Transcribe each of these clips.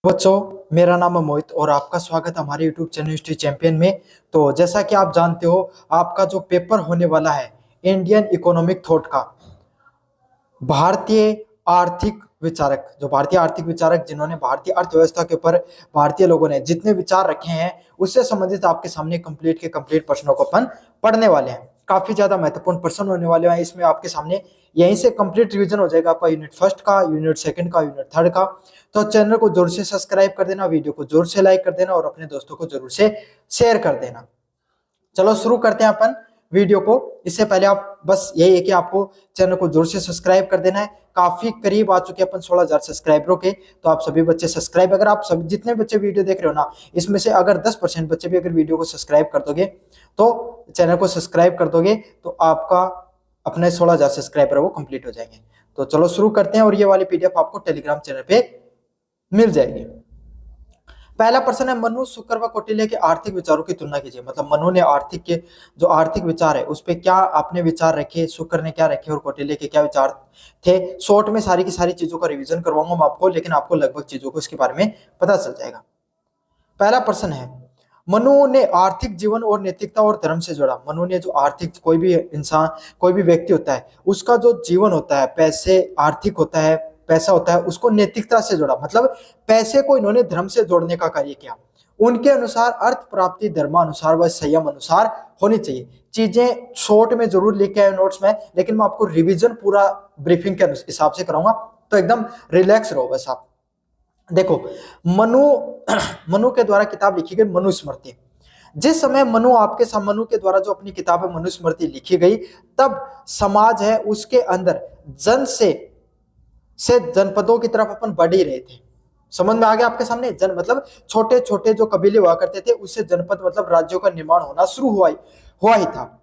बच्चों, मेरा नाम है मोहित और आपका स्वागत है हमारे YouTube चैनल हिस्ट्री चैंपियन में। तो जैसा कि आप जानते हो, आपका जो पेपर होने वाला है इंडियन इकोनॉमिक थॉट का, भारतीय आर्थिक विचारक, जो भारतीय आर्थिक विचारक जिन्होंने भारतीय अर्थव्यवस्था के ऊपर भारतीय लोगों ने जितने विचार रखे हैं उससे संबंधित आपके सामने कंप्लीट के कंप्लीट प्रश्नों को अपन पढ़ने वाले हैं। काफी ज्यादा महत्वपूर्ण प्रश्न होने वाले हैं इसमें आपके सामने। यहीं से कंप्लीट रिवीजन हो जाएगा आपका यूनिट फर्स्ट का, यूनिट सेकंड का, यूनिट थर्ड का। तो चैनल को जरूर से सब्सक्राइब कर देना, वीडियो को जरूर से लाइक कर देना और अपने दोस्तों को जरूर से शेयर कर देना। चलो शुरू करते हैं अपन वीडियो को। इससे पहले आप बस यही है कि आपको चैनल को जोर से सब्सक्राइब कर देना है। काफी करीब आ चुके हैं अपन 16,000 सब्सक्राइबरों के। तो आप सभी बच्चे सब्सक्राइब, अगर आप सब जितने बच्चे वीडियो देख रहे हो ना, इसमें से अगर 10% बच्चे भी अगर वीडियो को सब्सक्राइब कर दोगे, तो चैनल को सब्सक्राइब कर दोगे, तो आपका अपने 16,000 सब्सक्राइबर वो कंप्लीट हो जाएंगे। तो चलो शुरू करते हैं और ये वाली पीडीएफ आपको टेलीग्राम चैनल पे मिल जाएगी। पहला प्रश्न है, मनु, शुक्र व कौटिल्य के आर्थिक विचारों की तुलना कीजिए। मतलब मनु ने आर्थिक के जो आर्थिक विचार है उस पे क्या आपने विचार रखे, शुक्र ने क्या रखे और कौटिल्य के क्या विचार थे। शॉर्ट में सारी की सारी चीजों का रिवीजन करवाऊंगा मैं आपको, लेकिन आपको लगभग चीजों को इसके बारे में पता चल जाएगा। पहला प्रश्न है, मनु ने आर्थिक जीवन और नैतिकता और धर्म से जोड़ा। मनु ने जो आर्थिक, कोई भी इंसान, कोई भी व्यक्ति होता है, उसका जो जीवन होता है, पैसे आर्थिक होता है, पैसा होता है, उसको नैतिकता से जोड़ा। मतलब पैसे को इन्होंने धर्म से जोड़ने का कार्य किया। उनके अनुसार अर्थ प्राप्ति धर्मानुसार व संयम अनुसार होनी चाहिए। चीजें शॉर्ट में जरूर लिख आए नोट्स में, लेकिन मैं आपको रिवीजन पूरा ब्रीफिंग के हिसाब से कराऊंगा, तो एकदम रिलैक्स रहो बस आप। देखो, मनु मनु के द्वारा किताब लिखी गई मनुस्मृति। जिस समय मनु के द्वारा जो अपनी किताब है मनुस्मृति लिखी गई, तब समाज है उसके अंदर जन से जनपदों की तरफ अपन बढ़ ही रहे थे। समझ में आ गया आपके सामने? जन मतलब छोटे छोटे जो कबीले हुआ करते थे, उससे जनपद मतलब राज्यों का निर्माण होना शुरू हुआ ही था।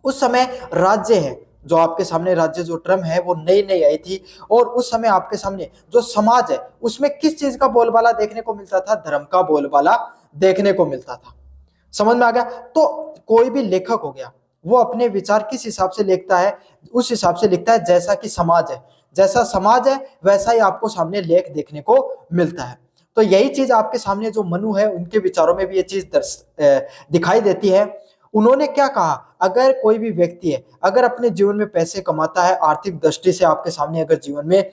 उस समय राज्य है, जो आपके सामने राज्य जो टर्म है वो नई नई आई थी, और उस समय आपके सामने जो समाज है उसमें किस चीज का बोलबाला देखने को मिलता था? धर्म का बोलबाला देखने को मिलता था। समझ में आ गया? तो कोई भी लेखक हो गया, वो अपने विचार किस हिसाब से लिखता है? उस हिसाब से लिखता है जैसा कि समाज है, जैसा समाज है वैसा ही आपको सामने लेख देखने को मिलता है। तो यही चीज आपके सामने जो मनु है उनके विचारों में भी ये चीज दिखाई देती है। उन्होंने क्या कहा? अगर कोई भी व्यक्ति है, अगर अपने जीवन में पैसे कमाता है, आर्थिक दृष्टि से आपके सामने अगर जीवन में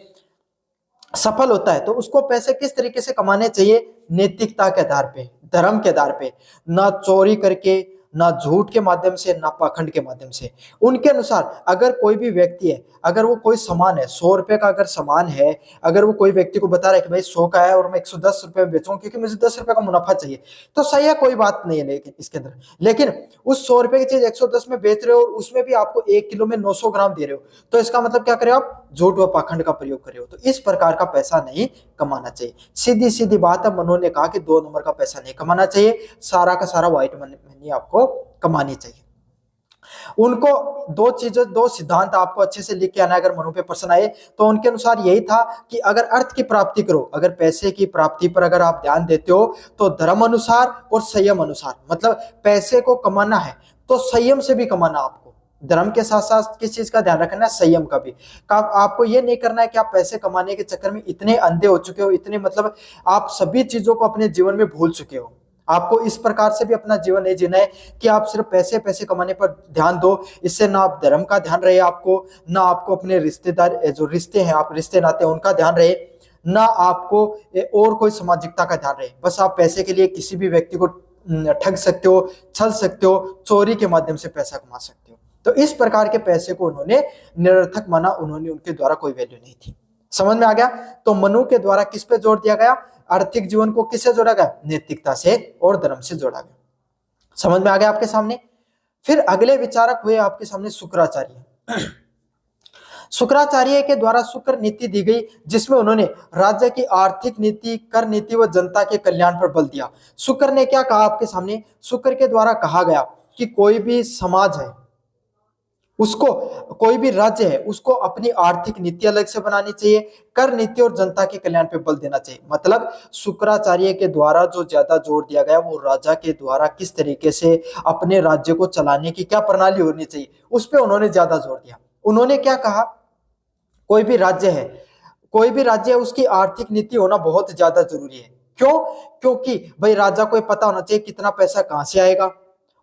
सफल होता है, तो उसको पैसे किस तरीके से कमाने चाहिए? नैतिकता के आधार पे, धर्म के आधार पे, ना चोरी करके, ना झूठ के माध्यम से, ना पाखंड के माध्यम से। उनके अनुसार अगर कोई भी व्यक्ति है, अगर वो कोई सामान है, 100 रुपए का अगर सामान है, अगर वो कोई व्यक्ति को बता रहा है कि भाई 100 का है और मैं 110 रुपए में बेचूंगा क्योंकि मुझे 10 रुपए का मुनाफा चाहिए, तो सही है, कोई बात नहीं है लेकिन इसके अंदर। लेकिन उस 100 रुपए की चीज 110 में बेच रहे हो और उसमें भी आपको 1 किलो में 900 ग्राम दे रहे हो, तो इसका मतलब क्या करे आप? झूठ व पाखंड का प्रयोग करे हो। तो इस प्रकार का पैसा नहीं कमाना चाहिए। सीधी सीधी बात है, उन्होंने कहा कि 2 नंबर का पैसा नहीं कमाना चाहिए, सारा का सारा व्हाइट मनी आपको कमानी चाहिए। उनको दो चीजें, दो सिद्धांत आपको अच्छे से लिख के आना है अगर मनु पे प्रश्न आए, तो उनके अनुसार यही था कि अगर अर्थ की प्राप्ति करो, अगर पैसे की प्राप्ति पर अगर आप ध्यान देते हो, तो धर्म अनुसार और संयम अनुसार। मतलब पैसे को कमाना है तो संयम से भी कमाना आपको, धर्म के साथ साथ किस चीज का ध्यान रखना है? संयम का भी। आपको ये नहीं करना है कि आप पैसे कमाने के चक्कर में इतने अंधे हो चुके हो, इतने मतलब आप सभी चीजों को अपने जीवन में भूल चुके हो। आपको इस प्रकार से भी अपना जीवन नहीं जीना है कि आप सिर्फ पैसे पैसे कमाने पर ध्यान दो। इससे ना आप धर्म का ध्यान रहे आपको, ना आपको अपने रिश्तेदार जो रिश्ते हैं, आप रिश्ते नाते उनका ध्यान रहे, ना आपको और कोई सामाजिकता का ध्यान रहे। बस आप पैसे के लिए किसी भी व्यक्ति को ठग सकते हो, छल सकते हो, चोरी के माध्यम से पैसा कमा सकते हो। तो इस प्रकार के पैसे को उन्होंने निरर्थक माना, उन्होंने उनके द्वारा कोई वैल्यू नहीं थी। समझ में आ गया? तो मनु के द्वारा किस पे जोर दिया गया? आर्थिक जीवन को किससे जोड़ा गया? नैतिकता से और धर्म से जोड़ा गया। समझ में आ गया आपके सामने? फिर अगले विचारक हुए आपके सामने शुक्राचार्य। शुक्राचार्य के द्वारा शुक्र नीति दी गई, जिसमें उन्होंने राज्य की आर्थिक नीति, कर नीति व जनता के कल्याण पर बल दिया। शुक्र ने क्या कहा आपके सामने? शुक्र के द्वारा कहा गया कि कोई भी समाज है उसको, कोई भी राज्य है उसको अपनी आर्थिक नीति अलग से बनानी चाहिए, कर नीति और जनता के कल्याण पे बल देना चाहिए। मतलब शुक्राचार्य के द्वारा जो ज्यादा जोर दिया गया वो राजा के द्वारा किस तरीके से अपने राज्य को चलाने की क्या प्रणाली होनी चाहिए, उस पर उन्होंने ज्यादा जोर दिया। उन्होंने क्या कहा? कोई भी राज्य है, कोई भी राज्य है उसकी आर्थिक नीति होना बहुत ज्यादा जरूरी है। क्यों? क्योंकि भाई राजा को ये पता होना चाहिए कितना पैसा कहां से आएगा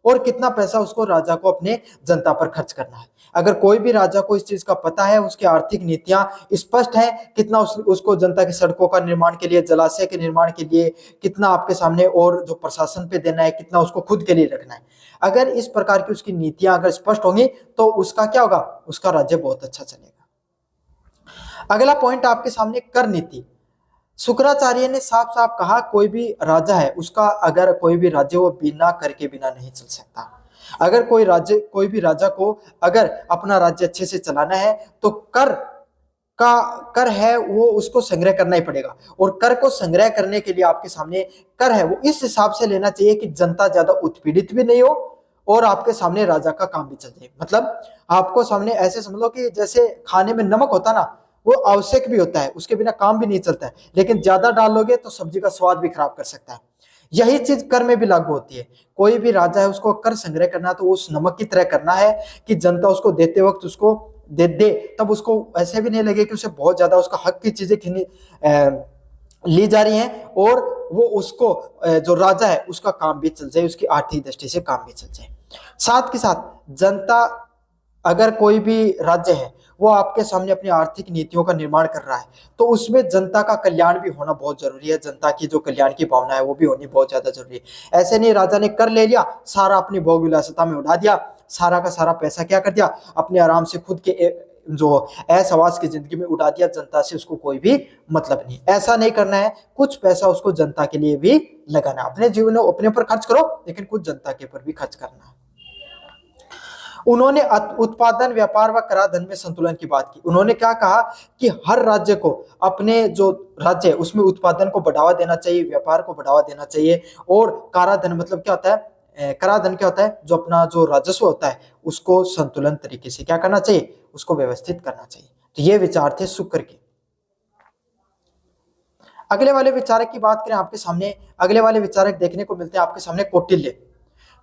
और कितना पैसा उसको राजा को अपने जनता पर खर्च करना है। अगर कोई भी राजा को इस चीज का पता है, उसकी आर्थिक नीतियां स्पष्ट है, कितना उसको जनता की सड़कों का निर्माण के लिए, जलाशय के निर्माण के लिए कितना आपके सामने और जो प्रशासन पे देना है, कितना उसको खुद के लिए रखना है, अगर इस प्रकार की उसकी नीतियां अगर स्पष्ट होंगी तो उसका क्या होगा, उसका राज्य बहुत अच्छा चलेगा। अगला पॉइंट आपके सामने कर नीति। शुक्राचार्य ने साफ साफ कहा कोई भी राजा है उसका, अगर कोई भी राज्य वो बिना कर के बिना नहीं चल सकता। अगर कोई भी राजा को अगर अपना राज्य अच्छे से चलाना है तो कर है वो उसको संग्रह करना ही पड़ेगा। और कर को संग्रह करने के लिए आपके सामने कर है वो इस हिसाब से लेना चाहिए कि जनता ज्यादा उत्पीड़ित भी नहीं हो और आपके सामने राजा का काम भी चल जाए। मतलब आपको सामने ऐसे समझ लो कि जैसे खाने में नमक होता ना, वो आवश्यक भी होता है, उसके बिना काम भी नहीं चलता है, लेकिन ज्यादा डालोगे तो सब्जी का स्वाद भी खराब कर सकता है। यही चीज कर में भी लागू होती है। कोई भी राजा है उसको कर संग्रह करना तो उस नमक की तरह करना है कि जनता उसको देते वक्त उसको दे तब उसको ऐसे भी नहीं लगे कि उसे बहुत ज्यादा उसका हक की चीजें ली जा रही हैं और वो उसको जो राजा है उसका काम भी चल जाए, उसकी आर्थिक दृष्टि से काम भी चल जाए। साथ के साथ जनता, अगर कोई भी राज्य है वो आपके सामने अपनी आर्थिक नीतियों का निर्माण कर रहा है तो उसमें जनता का कल्याण भी होना बहुत जरूरी है। जनता की जो कल्याण की भावना है वो भी होनी बहुत ज्यादा जरूरी है। ऐसे नहीं राजा ने कर ले लिया, सारा अपनी भोग विलासिता में उड़ा दिया, सारा का सारा पैसा क्या कर दिया, अपने आराम से खुद के जो ऐशआराम की जिंदगी में उड़ा दिया, जनता से उसको कोई भी मतलब नहीं। ऐसा नहीं करना है, कुछ पैसा उसको जनता के लिए भी लगाना है। अपने जीवन में अपने ऊपर खर्च करो लेकिन कुछ जनता के ऊपर भी खर्च करना है। उन्होंने उत्पादन, व्यापार व कराधान में संतुलन की बात की। उन्होंने क्या कहा कि हर राज्य को अपने जो राज्य है उसमें उत्पादन को बढ़ावा देना चाहिए, व्यापार को बढ़ावा देना चाहिए। और कराधान मतलब क्या होता है, कराधान क्या होता है, जो अपना जो राजस्व होता है उसको संतुलन तरीके से क्या करना चाहिए, उसको व्यवस्थित करना चाहिए। तो ये विचार थे शुक्र के। अगले वाले विचारक की बात करें आपके सामने, अगले वाले विचारक देखने को मिलते हैं आपके सामने कौटिल्य।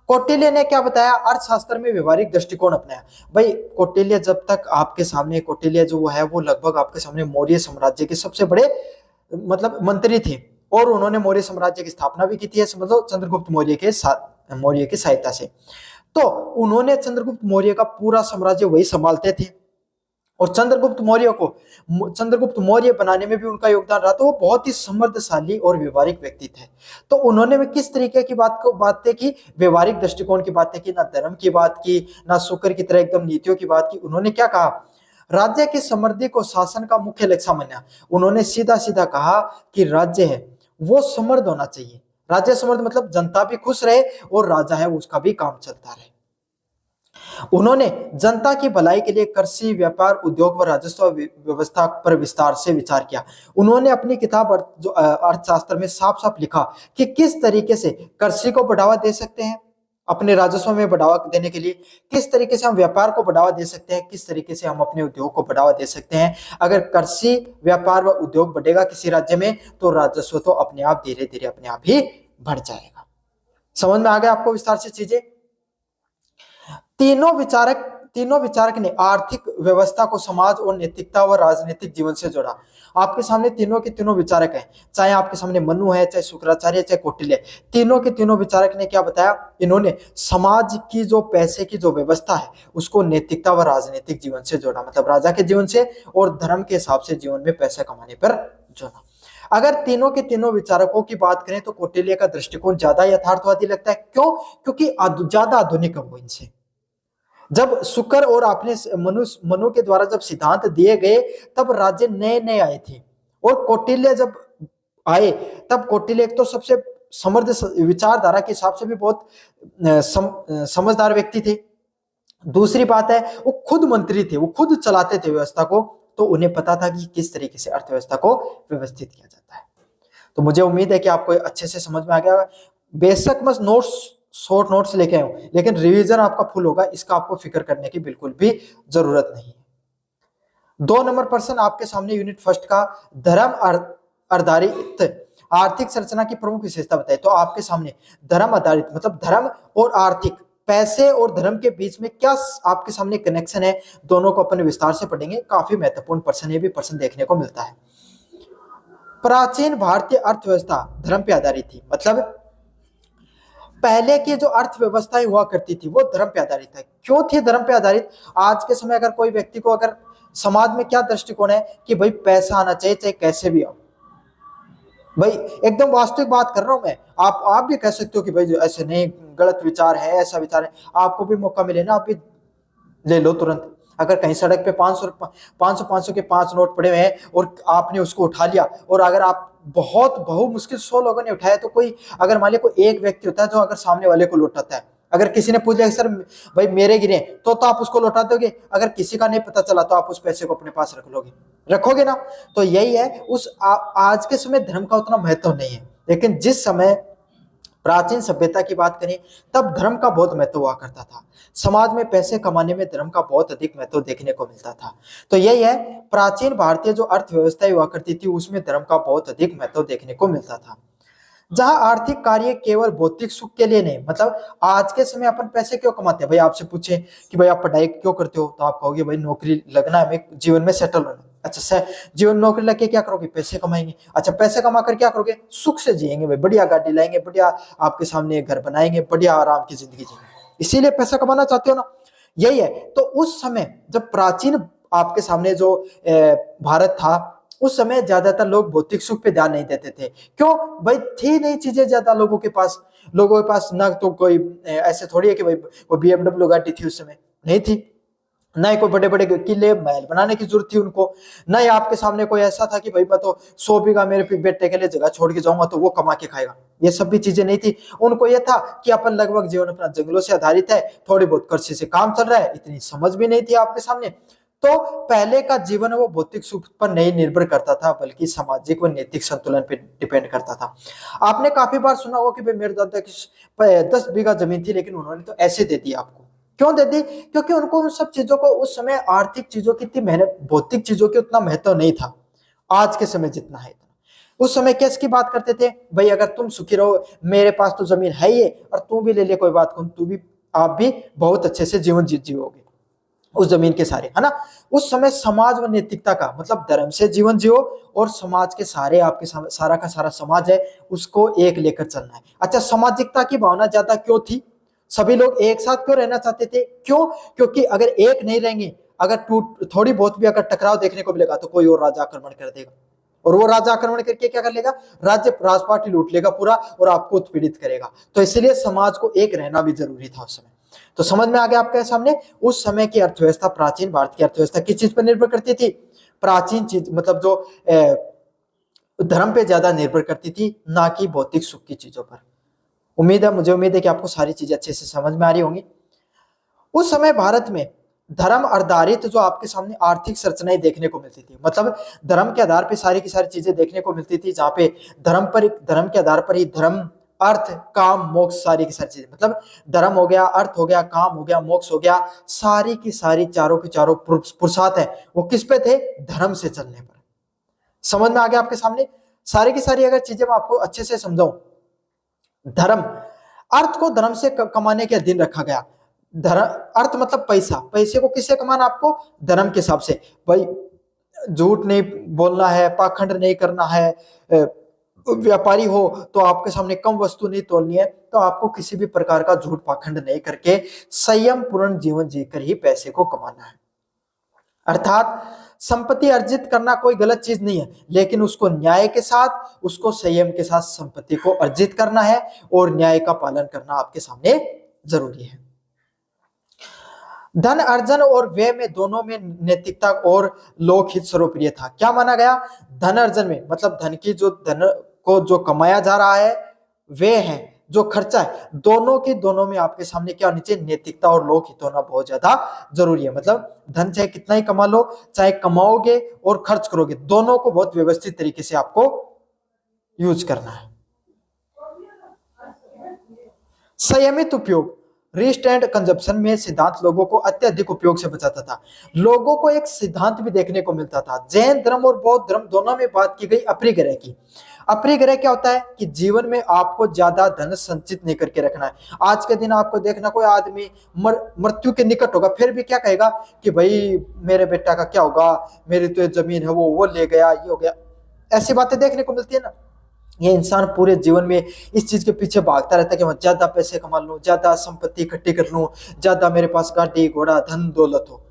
कौटिल्य ने क्या बताया, अर्थशास्त्र में व्यवहारिक दृष्टिकोण अपनाया। भाई कौटिल्य जब तक आपके सामने, कौटिल्य जो है वो लगभग आपके सामने मौर्य साम्राज्य के सबसे बड़े मतलब मंत्री थे और उन्होंने मौर्य साम्राज्य की स्थापना भी की थी, समझो चंद्रगुप्त मौर्य के साथ, मौर्य की सहायता से। तो उन्होंने चंद्रगुप्त मौर्य का पूरा साम्राज्य वही संभालते थे और चंद्रगुप्त मौर्य बनाने में भी उनका योगदान रहा। तो वो बहुत ही समृद्धशाली और व्यवहारिक व्यक्ति थे। तो उन्होंने भी किस तरीके की बातें की, व्यवहारिक दृष्टिकोण की बातें की, ना धर्म की बात की, ना शुक्र की तरह एकदम नीतियों की बात की। उन्होंने क्या कहा, राज्य की समृद्धि को शासन का मुख्य लक्ष्य माना। उन्होंने सीधा सीधा कहा कि राज्य है वो समृद्ध होना चाहिए। राज्य समृद्ध मतलब जनता भी खुश रहे और राजा है उसका भी काम चलता रहे। उन्होंने जनता की भलाई के लिए कृषि, व्यापार, उद्योग व राजस्व व्यवस्था पर विस्तार से विचार किया। उन्होंने अपनी किताब जो अर्थशास्त्र में साफ साफ लिखा कि किस तरीके से कृषि को बढ़ावा दे सकते हैं, अपने राजस्व में बढ़ावा देने के लिए किस तरीके से हम व्यापार को बढ़ावा दे सकते हैं, किस तरीके से हम अपने उद्योग को बढ़ावा दे सकते हैं। अगर कृषि, व्यापार व उद्योग बढ़ेगा किसी राज्य में तो राजस्व तो अपने आप धीरे धीरे अपने आप ही बढ़ जाएगा। समझ में आ गया आपको विस्तार से चीजें। तीनों विचारक ने आर्थिक व्यवस्था को समाज और नैतिकता व राजनीतिक जीवन से जोड़ा। आपके सामने तीनों के तीनों विचारक हैं, चाहे आपके सामने मनु है, चाहे शुक्राचार्य, चाहे कौटिल्य। तीनों के तीनों विचारक ने क्या बताया, इन्होंने समाज की जो पैसे की जो व्यवस्था है उसको नैतिकता व राजनीतिक जीवन से जोड़ा, मतलब राजा के जीवन से और धर्म के हिसाब से जीवन में पैसा कमाने पर जोड़ा। अगर तीनों के तीनों विचारकों की बात करें तो कौटिल्य का दृष्टिकोण ज्यादा यथार्थवादी लगता है। क्यों? क्योंकि ज्यादा आधुनिक है वो इनसे। जब शुक्र और आपने मनु के द्वारा जब सिद्धांत दिए गए तब राज्य नए नए आए थे और कौटिल्य जब आए तब कौटिल्य एक तो सबसे समृद्ध विचारधारा के हिसाब से भी बहुत समझदार व्यक्ति थे। दूसरी बात है वो खुद मंत्री थे, वो खुद चलाते थे व्यवस्था को, तो उन्हें पता था कि किस तरीके से अर्थव्यवस्था को व्यवस्थित किया जाता है। तो मुझे उम्मीद है कि आपको अच्छे से समझ में आ गया। बेशक मैं नोट्स, शॉर्ट नोट्स लेके आऊं लेकिन रिवीजन आपका फुल होगा, इसका आपको फिक्र करने की बिल्कुल भी जरूरत नहीं है। 2 नंबर प्रश्न आपके सामने यूनिट फर्स्ट का, धर्म आधारित आर्थिक संरचना की प्रमुख विशेषता बताइए। तो आपके सामने धर्म आधारित मतलब धर्म और आर्थिक, पैसे और धर्म के बीच में क्या आपके सामने कनेक्शन है, दोनों को अपन विस्तार से पढ़ेंगे। काफी महत्वपूर्ण प्रश्न, ये भी प्रश्न देखने को मिलता है। प्राचीन भारतीय अर्थव्यवस्था धर्म पे आधारित थी। मतलब पहले की जो अर्थव्यवस्थाएं हुआ करती थी वो धर्म पे आधारित है। क्यों थी धर्म पे आधारित? आज के समय अगर कोई व्यक्ति को, अगर समाज में क्या दृष्टिकोण है कि भाई पैसा आना चाहिए चाहे कैसे भी हो, भाई एकदम वास्तविक बात कर रहा हूं मैं। आप भी कह सकते हो कि भाई ऐसे नहीं, गलत विचार है, ऐसा विचार है, आपको भी मौका मिले ना, आप भी ले लो तुरंत। अगर कहीं सड़क पे 500 के 5 नोट पड़े हुए हैं और आपने उसको उठा लिया, और अगर आप बहुत मुश्किल 100 लोगों ने उठाया, तो कोई अगर मान लिया कोई एक व्यक्ति होता है जो अगर सामने वाले को लौटाता है, अगर किसी ने पूछ लिया सर भाई मेरे गिरे, तो आप उसको लौटा दोगे। अगर किसी का नहीं पता चला तो आप उस पैसे को अपने पास रखोगे ना। तो यही है, आज के समय धर्म का उतना महत्व नहीं है, लेकिन जिस समय प्राचीन सभ्यता की बात करें तब धर्म का बहुत महत्व हुआ करता था। समाज में पैसे कमाने में धर्म का बहुत अधिक महत्व देखने को मिलता था। तो यही है, प्राचीन भारतीय जो अर्थव्यवस्था हुआ करती थी उसमें धर्म का बहुत अधिक महत्व देखने को मिलता था। जहां आर्थिक कार्य केवल भौतिक सुख के लिए नहीं, मतलब आज के समय अपन पैसे क्यों कमाते हैं? भाई आपसे पूछे कि भाई आप पढ़ाई क्यों करते हो, तो आप कहोगे भाई नौकरी लगना है, हमें जीवन में सेटल होना। अच्छा जीवन नौकरी लग के क्या करोगे? पैसे कमाएंगे। अच्छा पैसे कमा कर क्या करोगे? सुख से जिएंगे भाई, बढ़िया गाड़ी लाएंगे, बढ़िया आपके सामने घर बनाएंगे, बढ़िया आराम की जिंदगी जिएंगे, इसीलिए पैसा कमाना चाहते हो ना। यही है। तो उस समय जब प्राचीन आपके सामने जो भारत था, उस समय ज्यादातर लोग भौतिक सुख पे ध्यान नहीं देते थे। क्यों? भाई थी नहीं चीजें ज्यादा लोगों के पास ना तो कोई ऐसे थोड़ी है कि भाई वो BMW गाड़ी थी उस समय, नहीं थी। ना ही कोई बड़े बड़े किले महल बनाने की जरूरत थी उनको। ना ही आपके सामने कोई ऐसा था कि भाई मैं तो 100 बीघा मेरे बेटे के लिए जगह छोड़ के जाऊंगा तो वो कमा के खाएगा, ये सब भी चीजें नहीं थी। उनको ये था कि अपन लगभग जीवन अपना जंगलों से आधारित है, थोड़ी बहुत कृषि से काम चल रहा है, इतनी समझ भी नहीं थी आपके सामने। तो पहले का जीवन वो भौतिक सुख पर नहीं निर्भर करता था, बल्कि सामाजिक व नैतिक संतुलन पे डिपेंड करता था। आपने काफी बार सुना होगा कि भाई मेरे दादा की 10 बीघा जमीन थी, लेकिन उन्होंने तो ऐसे दे दी आपको। क्यों दे दी? क्योंकि उनको उन सब चीजों को, उस समय आर्थिक चीजों की इतनी मेहनत, भौतिक चीजों की उतना महत्व नहीं था आज के समय जितना है। उस समय किसकी बात करते थे? भाई अगर तुम सुखी रहो, मेरे पास तो जमीन है ही है, और तू भी ले ले कोई बात कौन, तू भी, आप भी बहुत अच्छे से जीवन जियोगे उस जमीन के सारे, है ना। उस समय समाज व नैतिकता का मतलब धर्म से जीवन जियो, और समाज के सारे आपके सारा का सारा समाज है उसको एक लेकर चलना है। अच्छा सामाजिकता की भावना ज्यादा क्यों थी? सभी लोग एक साथ क्यों रहना चाहते थे? क्यों? क्योंकि अगर एक नहीं रहेंगे, अगर थोड़ी बहुत भी अगर टकराव देखने को मिलेगा तो कोई और राजा आक्रमण कर देगा, और वो राजा आक्रमण करके क्या कर लेगा? राजपाट ही लूट लेगा पूरा, और आपको उत्पीड़ित करेगा। तो इसलिए समाज को एक रहना भी जरूरी था उस समय। तो समझ में आ गया आपके सामने, उस समय की अर्थव्यवस्था, प्राचीन भारत की अर्थव्यवस्था किस चीज पर निर्भर करती थी? प्राचीन चीज मतलब जो धर्म पे ज्यादा निर्भर करती थी, ना कि भौतिक सुख की चीजों पर। मुझे उम्मीद है कि आपको सारी चीजें अच्छे से समझ में आ रही होंगी। उस समय भारत में धर्म आधारित जो आपके सामने आर्थिक संरचनाएं देखने को मिलती थी, मतलब धर्म के आधार पर सारी की सारी चीजें देखने को मिलती थी, जहां पे धर्म के आधार पर ही धर्म, अर्थ, काम, मोक्ष, सारी की सारी चीजें, मतलब धर्म हो गया, अर्थ हो गया, काम हो गया, मोक्ष हो गया, सारी की सारी चारों की चारों पुरुषार्थ है वो किस पे थे? धर्म से चलने पर। समझ में आ गया आपके सामने सारी की सारी अगर चीजें मैं आपको अच्छे से समझाऊं। धर्म, अर्थ को धर्म से कमाने के अधीन रखा गया। धर्म, अर्थ मतलब पैसा, पैसे को किससे कमाना? आपको धर्म के हिसाब से। भाई झूठ नहीं बोलना है, पाखंड नहीं करना है, व्यापारी हो तो आपके सामने कम वस्तु नहीं तोलनी है, तो आपको किसी भी प्रकार का झूठ पाखंड नहीं करके संयम पूर्ण जीवन जीकर ही पैसे को कमाना है। अर्थात संपत्ति अर्जित करना कोई गलत चीज नहीं है, लेकिन उसको न्याय के साथ, उसको संयम के साथ संपत्ति को अर्जित करना है, और न्याय का पालन करना आपके सामने जरूरी है। धन अर्जन और व्यय में दोनों में नैतिकता और लोकहित सर्वप्रिय था। क्या माना गया? धन अर्जन में मतलब धन की जो धन को जो कमाया जा रहा है, वे है जो खर्चा है, दोनों में आपके सामने क्या होनी चाहिए? नैतिकता और लोकहित होना बहुत ज्यादा जरूरी है। मतलब धन चाहे कितना ही कमा लो, चाहे कमाओगे और खर्च करोगे, दोनों को बहुत व्यवस्थित तरीके से आपको यूज करना है। संयमित उपयोग, रिस्ट्रेंट कंजप्शन में सिद्धांत लोगों को अत्यधिक उपयोग से बचाता था। लोगों को एक सिद्धांत भी देखने को मिलता था। जैन धर्म और बौद्ध धर्म दोनों में बात की गई अपरिग्रह की। अपरिग्रह क्या होता है? कि जीवन में आपको ज्यादा धन संचित नहीं करके रखना है। आज के दिन आपको देखना कोई आदमी मृत्यु के निकट होगा, फिर भी क्या कहेगा कि भाई मेरे बेटा का क्या होगा, मेरी तो जमीन है वो ले गया, ये हो गया। ऐसी बातें देखने को मिलती है ना। ये इंसान पूरे जीवन में इस चीज के पीछे भागता रहता है कि मैं ज्यादा पैसे कमा लूं, ज्यादा संपत्ति इकट्ठी कर लूं, ज्यादा मेरे पास गाड़ी घोड़ा धन दौलत हो।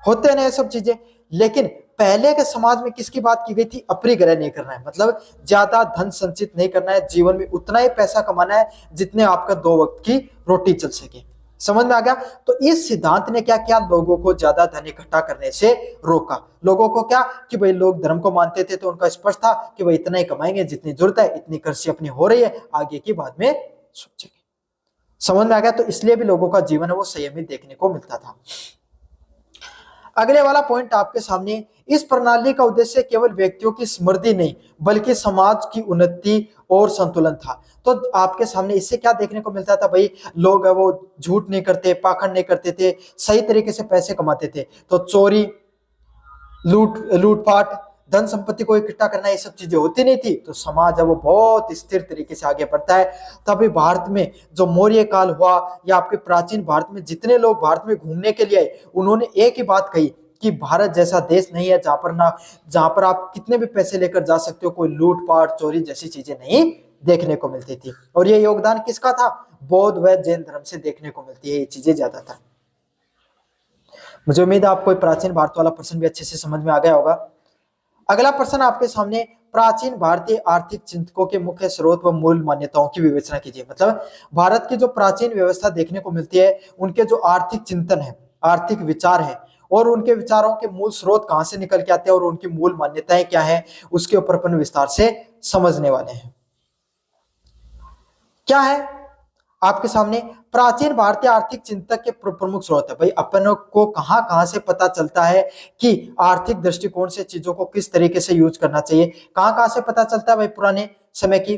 होते हैं ना ये सब चीजें। लेकिन पहले के समाज में किसकी बात की गई थी? अपरिग्रह नहीं करना है, मतलब ज्यादा धन संचित नहीं करना है, जीवन में उतना ही पैसा कमाना है जितने आपका 2 वक्त की रोटी चल सके। समझ में आ गया? तो इस सिद्धांत ने क्या किया? लोगों को ज्यादा धन इकट्ठा करने से रोका। लोगों को क्या कि भाई लोग धर्म को मानते थे तो उनका स्पष्ट था कि भाई इतना ही कमाएंगे, जितनी जरूरत है, इतनी कृषि अपनी हो रही है, आगे की बाद में सोचेंगे। समझ में आ गया? तो इसलिए भी लोगों का जीवन है वो संयमित देखने को मिलता था। अगले वाला पॉइंट आपके सामने, इस प्रणाली का उद्देश्य केवल व्यक्तियों की समृद्धि नहीं बल्कि समाज की उन्नति और संतुलन था। तो आपके सामने इससे क्या देखने को मिलता था? भाई लोग है वो झूठ नहीं करते, पाखंड नहीं करते थे, सही तरीके से पैसे कमाते थे। तो चोरी, लूटपाट, धन संपत्ति को इकट्ठा करना, ये सब चीजें होती नहीं थी। तो समाज है वो बहुत स्थिर तरीके से आगे बढ़ता है। तभी भारत में जो मौर्य काल हुआ या आपके प्राचीन भारत में जितने लोग भारत में घूमने के लिए आए, उन्होंने एक ही बात कही कि भारत जैसा देश नहीं है जहां पर आप कितने भी पैसे लेकर जा सकते हो, कोई लूटपाट चोरी जैसी चीजें नहीं देखने को मिलती थी। और ये योगदान किसका था? बौद्ध व जैन धर्म से देखने को मिलती है ये चीजें ज्यादा था। मुझे उम्मीद है आपको प्राचीन भारत वाला प्रश्न भी अच्छे से समझ में आ गया होगा। अगला प्रश्न आपके सामने, प्राचीन भारतीय आर्थिक चिंतकों के मुख्य स्रोत व मूल मान्यताओं की विवेचना कीजिए। मतलब भारत की जो प्राचीन व्यवस्था देखने को मिलती है, उनके जो आर्थिक चिंतन है, आर्थिक विचार है, और उनके विचारों के मूल स्रोत कहां से निकल के आते हैं और उनकी मूल मान्यताएं क्या है, उसके ऊपर अपन विस्तार से समझने वाले हैं। क्या है आपके सामने? प्राचीन भारतीय आर्थिक चिंतक के प्रमुख स्रोत है। भाई अपन को कहां कहां से पता चलता है कि आर्थिक दृष्टिकोण से चीजों को किस तरीके से यूज करना चाहिए? कहां कहां से पता चलता है भाई पुराने समय की?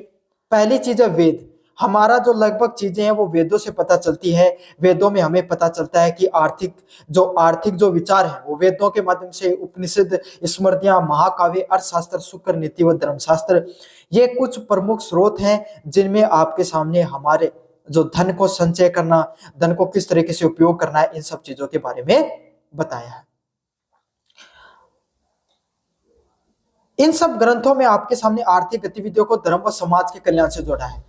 पहली चीज है वेद। हमारा जो लगभग चीजें हैं वो वेदों से पता चलती है। वेदों में हमें पता चलता है कि आर्थिक जो विचार है वो वेदों के माध्यम से, उपनिषद, स्मृतियां, महाकाव्य, अर्थशास्त्र, शुक्र नीति व धर्मशास्त्र, ये कुछ प्रमुख स्रोत हैं जिनमें आपके सामने हमारे जो धन को संचय करना, धन को किस तरीके से उपयोग करना है, इन सब चीजों के बारे में बताया है। इन सब ग्रंथों में आपके सामने आर्थिक गतिविधियों को धर्म व समाज के कल्याण से जोड़ा है।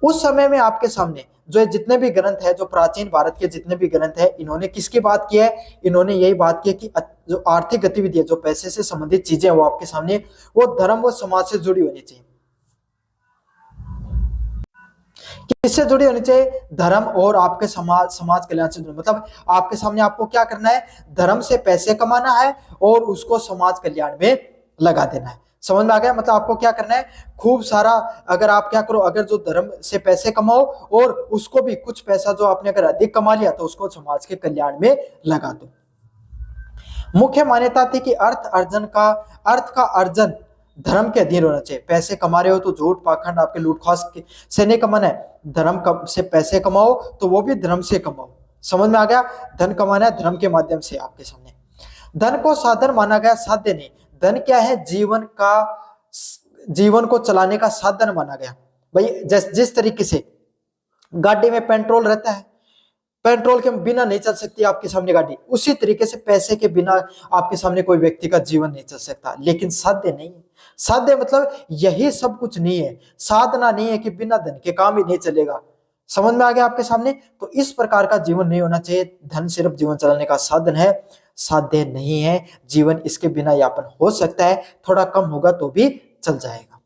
उस समय में आपके सामने जो जितने भी ग्रंथ है, जो प्राचीन भारत के जितने भी ग्रंथ है, इन्होंने किसकी बात की है? इन्होंने यही बात की है कि जो आर्थिक गतिविधि है, जो पैसे से संबंधित चीजें, वो आपके सामने वो धर्म व समाज से जुड़ी होनी चाहिए। किससे जुड़ी होनी चाहिए? धर्म और आपके समाज कल्याण से जुड़ी। मतलब आपके सामने आपको क्या करना है? धर्म से पैसे कमाना है और उसको समाज कल्याण में लगा देना है। समझ में आ गया? मतलब आपको क्या करना है? खूब सारा, अगर आप क्या करो, अगर जो धर्म से पैसे कमाओ और उसको भी कुछ पैसा जो आपने अगर अधिक कमा लिया तो उसको समाज के कल्याण में लगा दो। मुख्य मान्यता थी कि अर्थ का अर्जन धर्म के अधीन होना चाहिए। पैसे कमा रहे हो तो झूठ पाखंड आपके लूटखोस से नहीं कमाना है। धर्म से पैसे कमाओ तो वो भी धर्म से कमाओ। समझ में आ गया? धन कमाना है धर्म के माध्यम से। आपके सामने धन को साधन माना गया, साध्य नहीं। धन क्या है? जीवन को चलाने का साधन माना गया। भाई जिस तरीके से गाड़ी में पेट्रोल रहता है, पेट्रोल के बिना नहीं चल सकती आपके सामने गाड़ी, उसी तरीके से पैसे के बिना आपके सामने कोई व्यक्ति का जीवन नहीं चल सकता। लेकिन साध्य नहीं है। साध्य मतलब यही सब कुछ नहीं है। साधना नहीं है कि बिना धन के काम ही नहीं चलेगा। समझ में आ गया आपके सामने? तो इस प्रकार का जीवन नहीं होना चाहिए। धन सिर्फ जीवन चलाने का साधन है, साध्य नहीं है। जीवन इसके बिना यापन हो सकता है, थोड़ा कम होगा तो भी चल जाएगा।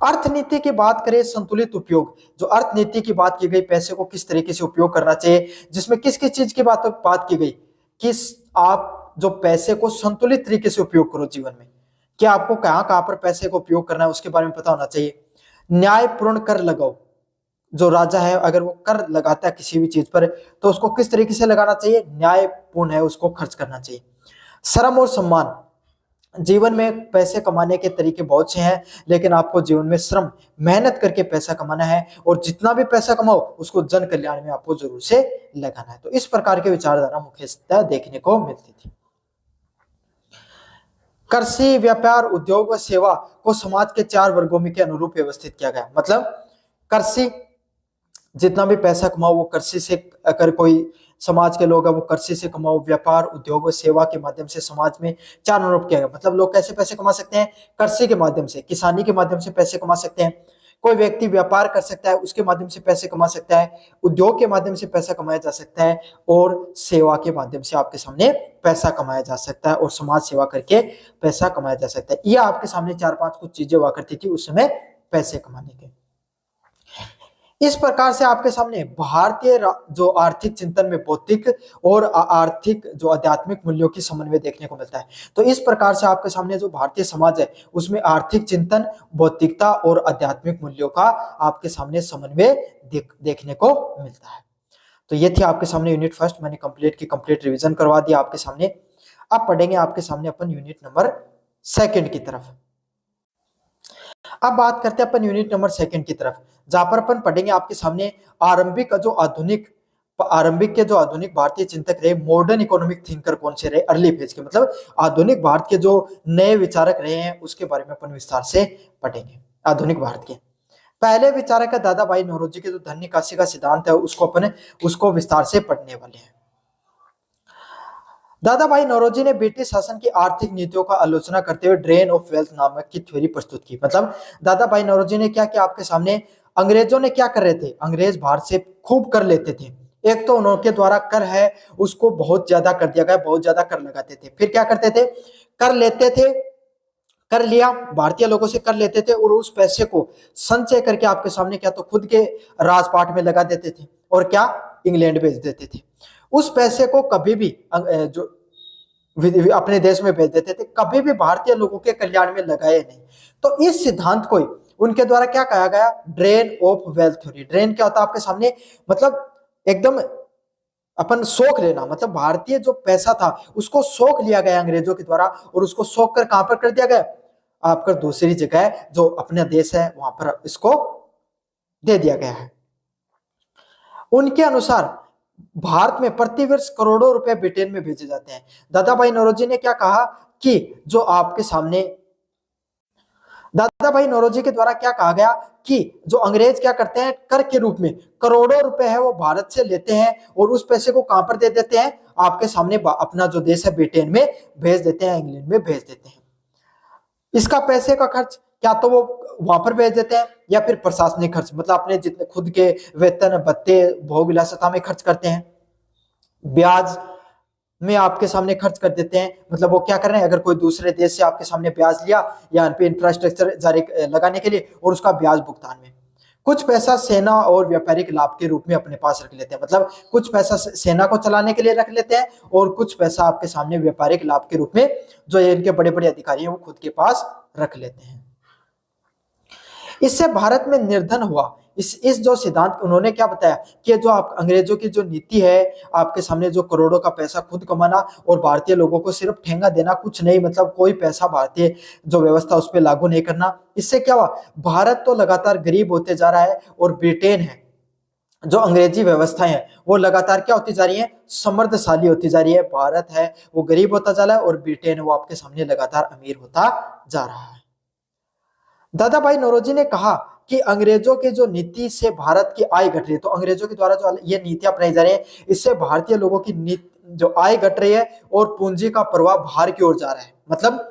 अर्थनीति की बात करें, संतुलित उपयोग, जो अर्थनीति की बात की गई, पैसे को किस तरीके से उपयोग करना चाहिए, जिसमें किस किस चीज की बात की गई कि आप जो पैसे को संतुलित तरीके से उपयोग करो जीवन में। क्या आपको कहां कहां पर पैसे को उपयोग करना है उसके बारे में पता होना चाहिए। न्यायपूर्ण कर लगाओ। जो राजा है अगर वो कर लगाता है किसी भी चीज पर तो उसको किस तरीके से लगाना चाहिए? न्यायपूर्ण है उसको खर्च करना चाहिए। श्रम और सम्मान। जीवन में पैसे कमाने के तरीके बहुत से हैं, लेकिन आपको जीवन में श्रम, मेहनत करके पैसा कमाना है और जितना भी पैसा कमाओ उसको जन कल्याण में आपको जरूर से लगाना है। तो इस प्रकार के विचारधारा मुख्यतः देखने को मिलती थी। कृषि, व्यापार, उद्योग व सेवा को समाज के 4 वर्गों में के अनुरूप व्यवस्थित किया गया। मतलब कृषि, जितना भी पैसा कमाओ वो कृषि से, अगर कोई समाज के लोग हैं वो कृषि से कमाओ, व्यापार उद्योग और सेवा के माध्यम से समाज में चार अनुरूप किया गया। मतलब लोग कैसे पैसे कमा सकते हैं? कृषि के माध्यम से, किसानी के माध्यम से पैसे कमा सकते हैं। कोई व्यक्ति व्यापार कर सकता है, उसके माध्यम से पैसे कमा सकता है, उद्योग के माध्यम से पैसा कमाया जा सकता है, और सेवा के माध्यम से आपके सामने पैसा कमाया जा सकता है, और समाज सेवा करके पैसा कमाया जा सकता है। ये आपके सामने चार पांच कुछ चीजें हुआ करती थी उस समय पैसे कमाने के। इस प्रकार से आपके सामने भारतीय जो आर्थिक चिंतन में भौतिक और आर्थिक जो आध्यात्मिक मूल्यों की समन्वय देखने को मिलता है। तो इस प्रकार से आपके सामने जो भारतीय समाज है उसमें आर्थिक चिंतन, भौतिकता और आध्यात्मिक मूल्यों का आपके सामने समन्वय देखने को मिलता है। तो ये थी आपके सामने यूनिट फर्स्ट, मैंने कंप्लीट की कंप्लीट रिवीजन करवा दिया आपके सामने। अब पढ़ेंगे आपके सामने अपन यूनिट नंबर सेकंड की तरफ। अब बात करते हैं अपन यूनिट नंबर सेकंड की तरफ, जहां पर अपन पढ़ेंगे आपके सामने आरंभिक के जो आधुनिक भारतीय चिंतक रहे, मॉडर्न इकोनॉमिक थिंकर कौन से रहे अर्ली फेज के, मतलब आधुनिक भारत के जो नए विचारक रहे हैं उसके बारे में अपन विस्तार से पढ़ेंगे। आधुनिक भारत के पहले विचारक है दादा भाई नौरोजी के जो धन निकासी का सिद्धांत है उसको विस्तार से पढ़ने वाले हैं। दादा भाई नौरोजी ने ब्रिटिश शासन की आर्थिक नीतियों का आलोचना करते हुए ड्रेन ऑफ वेल्थ नामक की थ्योरी प्रस्तुत की। मतलब दादा भाई नौरोजी ने क्या किया आपके सामने, अंग्रेजों ने क्या कर रहे थे, अंग्रेज भारत से खूब कर लेते थे। एक तो उनके द्वारा कर है उसको बहुत ज्यादा कर दिया गया, बहुत ज्यादा कर लगाते थे। फिर क्या करते थे, कर लेते थे, कर लिया भारतीय लोगों से कर लेते थे, और उस पैसे को संचय करके आपके सामने क्या तो खुद के राजपाट में लगा देते थे, और क्या इंग्लैंड भेज देते थे। उस पैसे को कभी भी जो अपने देश में भेज देते थे, कभी भी भारतीय लोगों के कल्याण में लगाए नहीं। तो इस सिद्धांत को उनके द्वारा क्या कहा गया, drain of wealth theory. Drain क्या होता है आपके सामने, मतलब एकदम अपन सोख लेना, मतलब भारतीय जो पैसा था उसको सोख लिया गया अंग्रेजों के द्वारा, और उसको सोख कर कहां पर कर दिया गया, आपका दूसरी जगह जो अपना देश है वहां पर इसको दे दिया गया है। उनके अनुसार भारत में प्रतिवर्ष करोड़ों रुपए ब्रिटेन में भेजे जाते हैं। दादा भाई नौरोजी ने क्या कहा कि जो आपके सामने दादा भाई नौरोजी के द्वारा क्या कहा गया कि जो अंग्रेज क्या करते हैं, कर के रूप में करोड़ों रुपए है वो भारत से लेते हैं, और उस पैसे को कहां पर दे देते हैं, आपके सामने अपना जो देश है ब्रिटेन में भेज देते हैं, इंग्लैंड में भेज देते हैं। इसका पैसे का खर्च क्या तो वो वहां पर भेज देते हैं, या फिर प्रशासनिक खर्च, मतलब अपने जितने खुद के वेतन भत्ते भोग विलासिता में खर्च करते हैं, ब्याज में आपके सामने खर्च कर देते हैं। मतलब वो क्या कर रहे हैं, अगर कोई दूसरे देश से आपके सामने ब्याज लिया या पे इंफ्रास्ट्रक्चर जारी लगाने के लिए, और उसका ब्याज भुगतान में कुछ पैसा सेना और व्यापारिक लाभ के रूप में अपने पास रख लेते हैं। मतलब कुछ पैसा सेना को चलाने के लिए रख लेते हैं, और कुछ पैसा आपके सामने व्यापारिक लाभ के रूप में जो इनके बड़े बड़े अधिकारी हैं वो खुद के पास रख लेते हैं। इससे भारत में निर्धन हुआ। इस जो सिद्धांत उन्होंने क्या बताया कि जो आप अंग्रेजों की जो नीति है आपके सामने, जो करोड़ों का पैसा खुद कमाना और भारतीय लोगों को सिर्फ ठेंगा देना, कुछ नहीं, मतलब कोई पैसा भारतीय जो व्यवस्था उस पर लागू नहीं करना, इससे क्या हुआ, भारत तो लगातार गरीब होते जा रहा है, और ब्रिटेन है जो अंग्रेजी व्यवस्थाएं है वो लगातार क्या होती जा रही है, समृद्धशाली होती जा रही है। भारत है वो गरीब होता जा रहा है, और ब्रिटेन वो आपके सामने लगातार अमीर होता जा रहा है। दादा भाई नौरोजी ने कहा कि अंग्रेजों की जो नीति से भारत की आय घट रही है, तो अंग्रेजों के द्वारा जो ये नीतियां अपनाई जा रही है इससे भारतीय लोगों की जो आय घट रही है, और पूंजी का प्रवाह बाहर की ओर जा रहा है। मतलब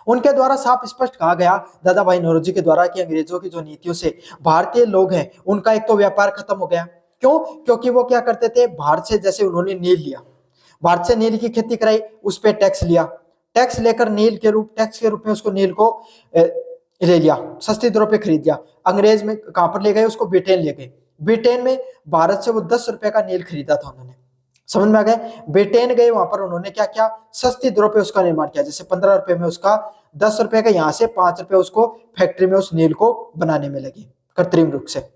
उनके द्वारा साफ स्पष्ट कहा गया दादा भाई नौरोजी के द्वारा कि अंग्रेजों की जो नीतियों से भारतीय लोग हैं उनका एक तो व्यापार खत्म हो गया। क्यों, क्योंकि वो क्या करते थे, भारत से जैसे उन्होंने नील लिया, भारत से नील की खेती कराई, उस पर टैक्स लिया, टैक्स लेकर टैक्स के रूप में उसको नील को ले लिया, सस्ती दरों पे खरीद लिया। अंग्रेज में कहां पर ले गए उसको, ब्रिटेन ले गए। ब्रिटेन में भारत से वो 10 रुपए का नील खरीदा था उन्होंने, समझ में आ गए। ब्रिटेन गए, वहां पर उन्होंने क्या किया, सस्ती दरों पे उसका निर्माण किया, जैसे 15 रुपए में उसका, 10 रुपए का, यहाँ से 5 रुपए उसको फैक्ट्री में उस नील को बनाने में लगे कृत्रिम रूप से।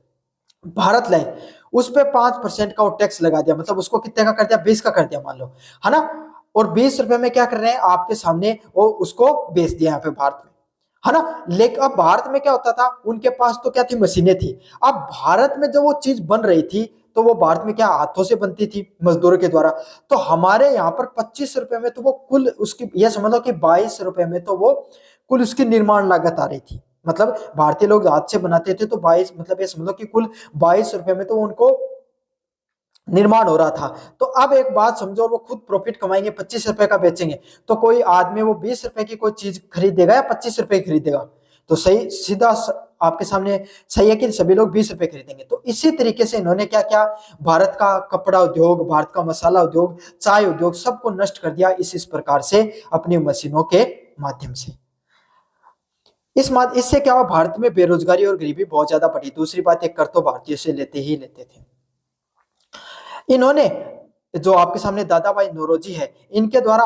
भारत लाए, उस पे 5% का वो टैक्स लगा दिया, मतलब उसको कितने का कर दिया, 20 का कर दिया मान लो, है ना। और 20 रुपए में क्या कर रहे हैं आपके सामने, वो उसको बेच दिया यहाँ पे भारत में, है ना। लेकिन अब भारत में क्या होता था, उनके पास तो क्या थी, मशीनें थी। अब भारत में जब वो चीज बन रही थी तो वो भारत में क्या हाथों से बनती थी मजदूरों के द्वारा। तो हमारे यहाँ पर 25 रुपए में तो वो कुल उसकी, यह समझ लो कि 22 रुपए में तो वो कुल उसकी निर्माण लागत आ रही थी। मतलब भारतीय लोग हाथ से बनाते थे तो 22, मतलब ये समझ लो कि कुल 22 रुपए में तो उनको निर्माण हो रहा था। तो अब एक बात समझो, वो खुद प्रॉफिट कमाएंगे, 25 रुपए का बेचेंगे, तो कोई आदमी वो 20 रुपए की कोई चीज खरीदेगा या 25 रुपए की खरीदेगा? तो सही सीधा आपके सामने सही है कि सभी लोग 20 रुपए खरीदेंगे। तो इसी तरीके से इन्होंने क्या किया, भारत का कपड़ा उद्योग, भारत का मसाला उद्योग, चाय उद्योग, सबको नष्ट कर दिया इस प्रकार से अपनी मशीनों के माध्यम से। इससे क्या हुआ, भारत में बेरोजगारी और गरीबी बहुत ज्यादा बढ़ी। दूसरी बात, एक कर तो भारतीयों से लेते ही लेते थे। इन्होंने जो आपके सामने दादा भाई नौरोजी है, इनके द्वारा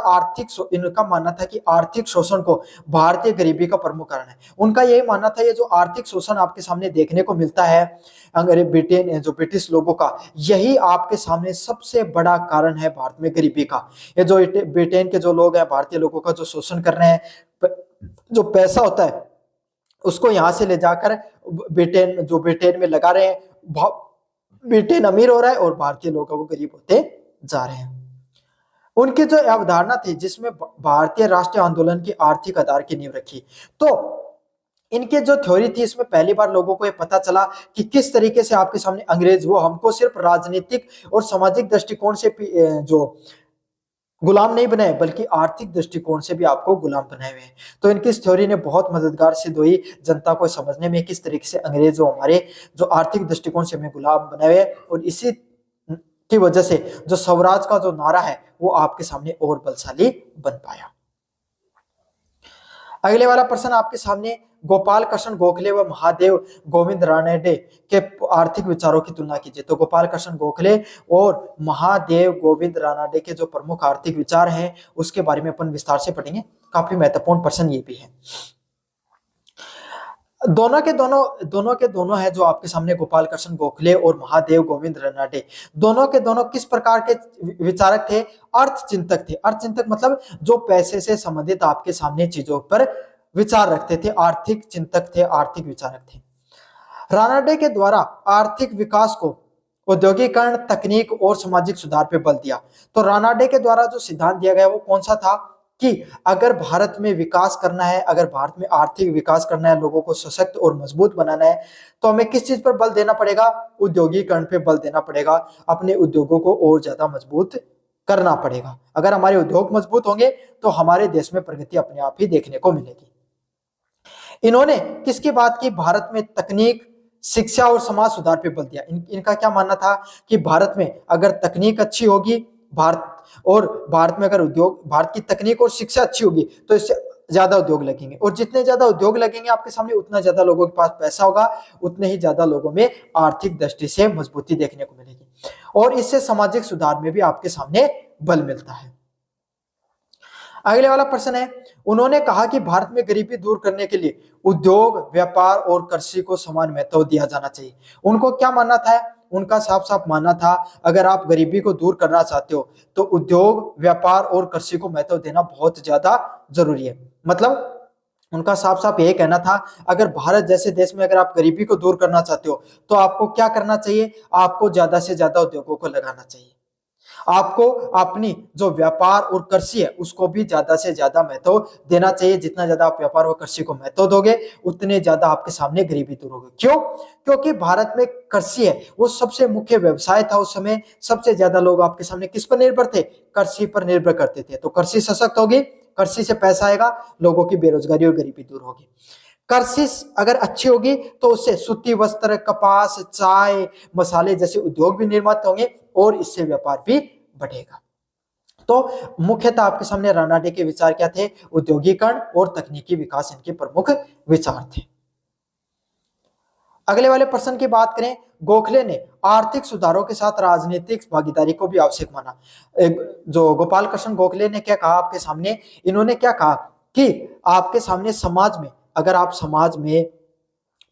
इनका मानना था कि आर्थिक शोषण को भारतीय गरीबी का प्रमुख कारण है। उनका यही मानना था, ये जो आर्थिक शोषण आपके सामने देखने को मिलता है अंग्रेज ब्रिटेन जो ब्रिटिश लोगों का, यही आपके सामने सबसे बड़ा कारण है भारत में गरीबी का। ये जो ब्रिटेन के जो लोग हैं, भारतीय लोगों का जो शोषण कर रहे हैं, जो पैसा होता है उसको यहां से ले जाकर ब्रिटेन में लगा रहे हैं। ब्रिटेन अमीर हो रहा है और भारतीय लोगों को गरीब होते जा रहे हैं। उनकी जो अवधारणा थी, जिसमें भारतीय राष्ट्रीय आंदोलन की आर्थिक आधार की नींव रखी, तो इनके जो थ्योरी थी, इसमें पहली बार लोगों को यह पता चला कि किस तरीके से आपके सामने अंग्रेज वो हमको सिर्फ राजनीतिक और सामाजिक दृष्टिकोण से जो गुलाम नहीं बनाए, बल्कि आर्थिक दृष्टिकोण से भी आपको गुलाम बनाए हुए हैं। तो इनकी इस थ्योरी ने बहुत मददगार सिद्ध हुई जनता को समझने में, किस तरीके से अंग्रेज जो हमारे जो आर्थिक दृष्टिकोण से हमें गुलाम बनाए हुए, और इसी की वजह से जो स्वराज का जो नारा है वो आपके सामने और बलशाली बन पाया। अगले वाला प्रश्न आपके सामने, गोपाल कृष्ण गोखले व महादेव गोविंद रानडे के आर्थिक विचारों की तुलना कीजिए। तो गोपाल कृष्ण गोखले और महादेव गोविंद रानडे के जो प्रमुख आर्थिक विचार हैं उसके बारे में अपन विस्तार से पढ़ेंगे। काफी महत्वपूर्ण प्रश्न ये भी है। दोनों है जो आपके सामने, गोपाल कृष्ण गोखले और महादेव गोविंद रानडे, दोनों के दोनों किस प्रकार के विचारक थे? अर्थचिंतक थे। अर्थचिंतक मतलब जो पैसे से संबंधित आपके सामने चीजों पर विचार रखते थे, आर्थिक चिंतक थे, आर्थिक विचारक थे। रानडे के द्वारा आर्थिक विकास को औद्योगिकरण, तकनीक और सामाजिक सुधार पे बल दिया। तो रानडे के द्वारा जो सिद्धांत दिया गया वो कौन सा था कि अगर भारत में विकास करना है, अगर भारत में आर्थिक विकास करना है, लोगों को सशक्त और मजबूत बनाना है, तो हमें किस चीज पर बल देना पड़ेगा? औद्योगिकरण पे बल देना पड़ेगा। अपने उद्योगों को और ज्यादा मजबूत करना पड़ेगा। अगर हमारे उद्योग मजबूत होंगे तो हमारे देश में प्रगति अपने आप ही देखने को मिलेगी। इन्होंने किसकी बात की? भारत में तकनीक, शिक्षा और समाज सुधार पे बल दिया। इनका क्या मानना था कि भारत में अगर तकनीक अच्छी होगी, भारत में अगर भारत की तकनीक और शिक्षा अच्छी होगी तो इससे ज्यादा उद्योग लगेंगे, और जितने ज्यादा उद्योग लगेंगे आपके सामने, उतना ज्यादा लोगों के पास पैसा होगा, उतने ही ज्यादा लोगों में आर्थिक दृष्टि से मजबूती देखने को मिलेगी, और इससे सामाजिक सुधार में भी आपके सामने बल मिलता है। अगले वाला प्रश्न है, उन्होंने कहा कि भारत में गरीबी दूर करने के लिए उद्योग, व्यापार और कृषि को समान महत्व दिया जाना चाहिए। उनको क्या मानना था? उनका साफ साफ मानना था, अगर आप गरीबी को दूर करना चाहते हो तो उद्योग, व्यापार और कृषि को महत्व देना बहुत ज्यादा जरूरी है। मतलब उनका साफ साफ यही कहना था, अगर भारत जैसे देश में अगर आप गरीबी को दूर करना चाहते हो तो आपको क्या करना चाहिए? आपको ज्यादा से ज्यादा उद्योगों को लगाना चाहिए। आपको अपनी जो व्यापार और कृषि है उसको भी ज्यादा से ज्यादा महत्व देना चाहिए। जितना ज्यादा आप व्यापार और कृषि को महत्व दोगे, उतने ज्यादा आपके सामने गरीबी दूर होगी। क्यों? क्योंकि भारत में कृषि है वो सबसे मुख्य व्यवसाय था उस समय। सबसे ज्यादा लोग आपके सामने किस पर निर्भर थे? कृषि पर निर्भर करते थे। तो कृषि सशक्त होगी, कृषि से पैसा आएगा, लोगों की बेरोजगारी और गरीबी दूर होगी। कृषि अगर अच्छी होगी तो उससे सूती वस्त्र, कपास, चाय, मसाले जैसे उद्योग भी निर्मित होंगे और इससे व्यापार भी बढ़ेगा। तो मुख्यतः आपके सामने रानाडे के विचार क्या थे? औद्योगिकरण और तकनीकी विकास इनके प्रमुख विचार थे। अगले वाले प्रश्न की बात करें, गोखले ने आर्थिक सुधारों के साथ राजनीतिक भागीदारी को भी आवश्यक माना। जो गोपाल कृष्ण गोखले ने क्या कहा आपके सामने? इन्होंने क्या कहा कि आपके सामने समाज में, अगर आप समाज में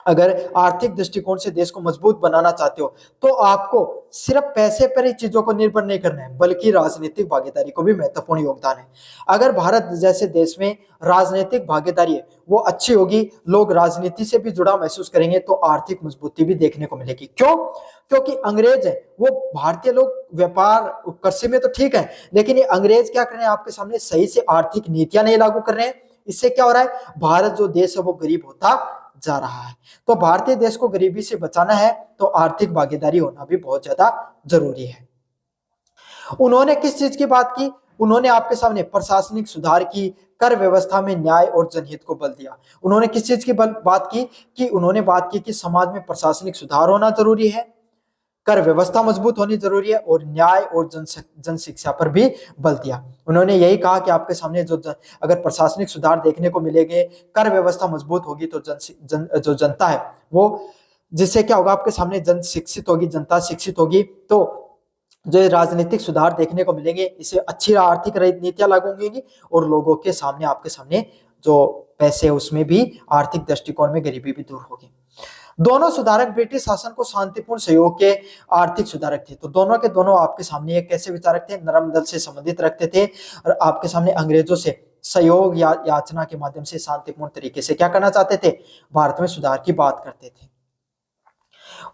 अगर आर्थिक दृष्टिकोण से देश को मजबूत बनाना चाहते हो तो आपको सिर्फ पैसे पर ही चीजों को निर्भर नहीं करना है, बल्कि राजनीतिक भागीदारी को भी महत्वपूर्ण योगदान है। अगर भारत जैसे देश में राजनीतिक भागीदारी है वो अच्छी होगी, लोग राजनीति से भी जुड़ा महसूस करेंगे, तो आर्थिक मजबूती भी देखने को मिलेगी। क्यों? क्योंकि अंग्रेज है वो भारतीय लोग व्यापार कृषि में तो ठीक है, लेकिन ये अंग्रेज क्या कर रहे हैं आपके सामने? सही से आर्थिक नीतियां नहीं लागू कर रहे हैं। इससे क्या हो रहा है? भारत जो देश है वो गरीब होता जा रहा है। तो भारतीय देश को गरीबी से बचाना है तो आर्थिक भागीदारी होना भी बहुत ज्यादा जरूरी है। उन्होंने किस चीज की बात की? उन्होंने आपके सामने प्रशासनिक सुधार की, कर व्यवस्था में न्याय और जनहित को बल दिया। उन्होंने किस चीज की बात की? कि उन्होंने बात की कि समाज में प्रशासनिक सुधार होना जरूरी है, कर व्यवस्था मजबूत होनी जरूरी है और न्याय और जन शिक्षा पर भी बल दिया। उन्होंने यही कहा कि आपके सामने अगर प्रशासनिक सुधार देखने को मिलेंगे, कर व्यवस्था मजबूत होगी तो जो जनता है वो, जिससे क्या होगा, आपके सामने जन शिक्षित होगी, जनता शिक्षित होगी, तो जो राजनीतिक सुधार देखने को मिलेंगे, इससे अच्छी आर्थिक नीतियां लागू होंगी और लोगों के सामने, आपके सामने जो पैसे उसमें भी आर्थिक दृष्टिकोण में गरीबी भी दूर होगी। दोनों सुधारक ब्रिटिश शासन को शांतिपूर्ण सहयोग के आर्थिक सुधारक थे। तो दोनों के दोनों आपके सामने एक कैसे विचारक थे? नरम दल से संबंधित रखते थे और आपके सामने अंग्रेजों से सहयोग या याचना के माध्यम से शांतिपूर्ण तरीके से क्या करना चाहते थे? भारत में सुधार की बात करते थे।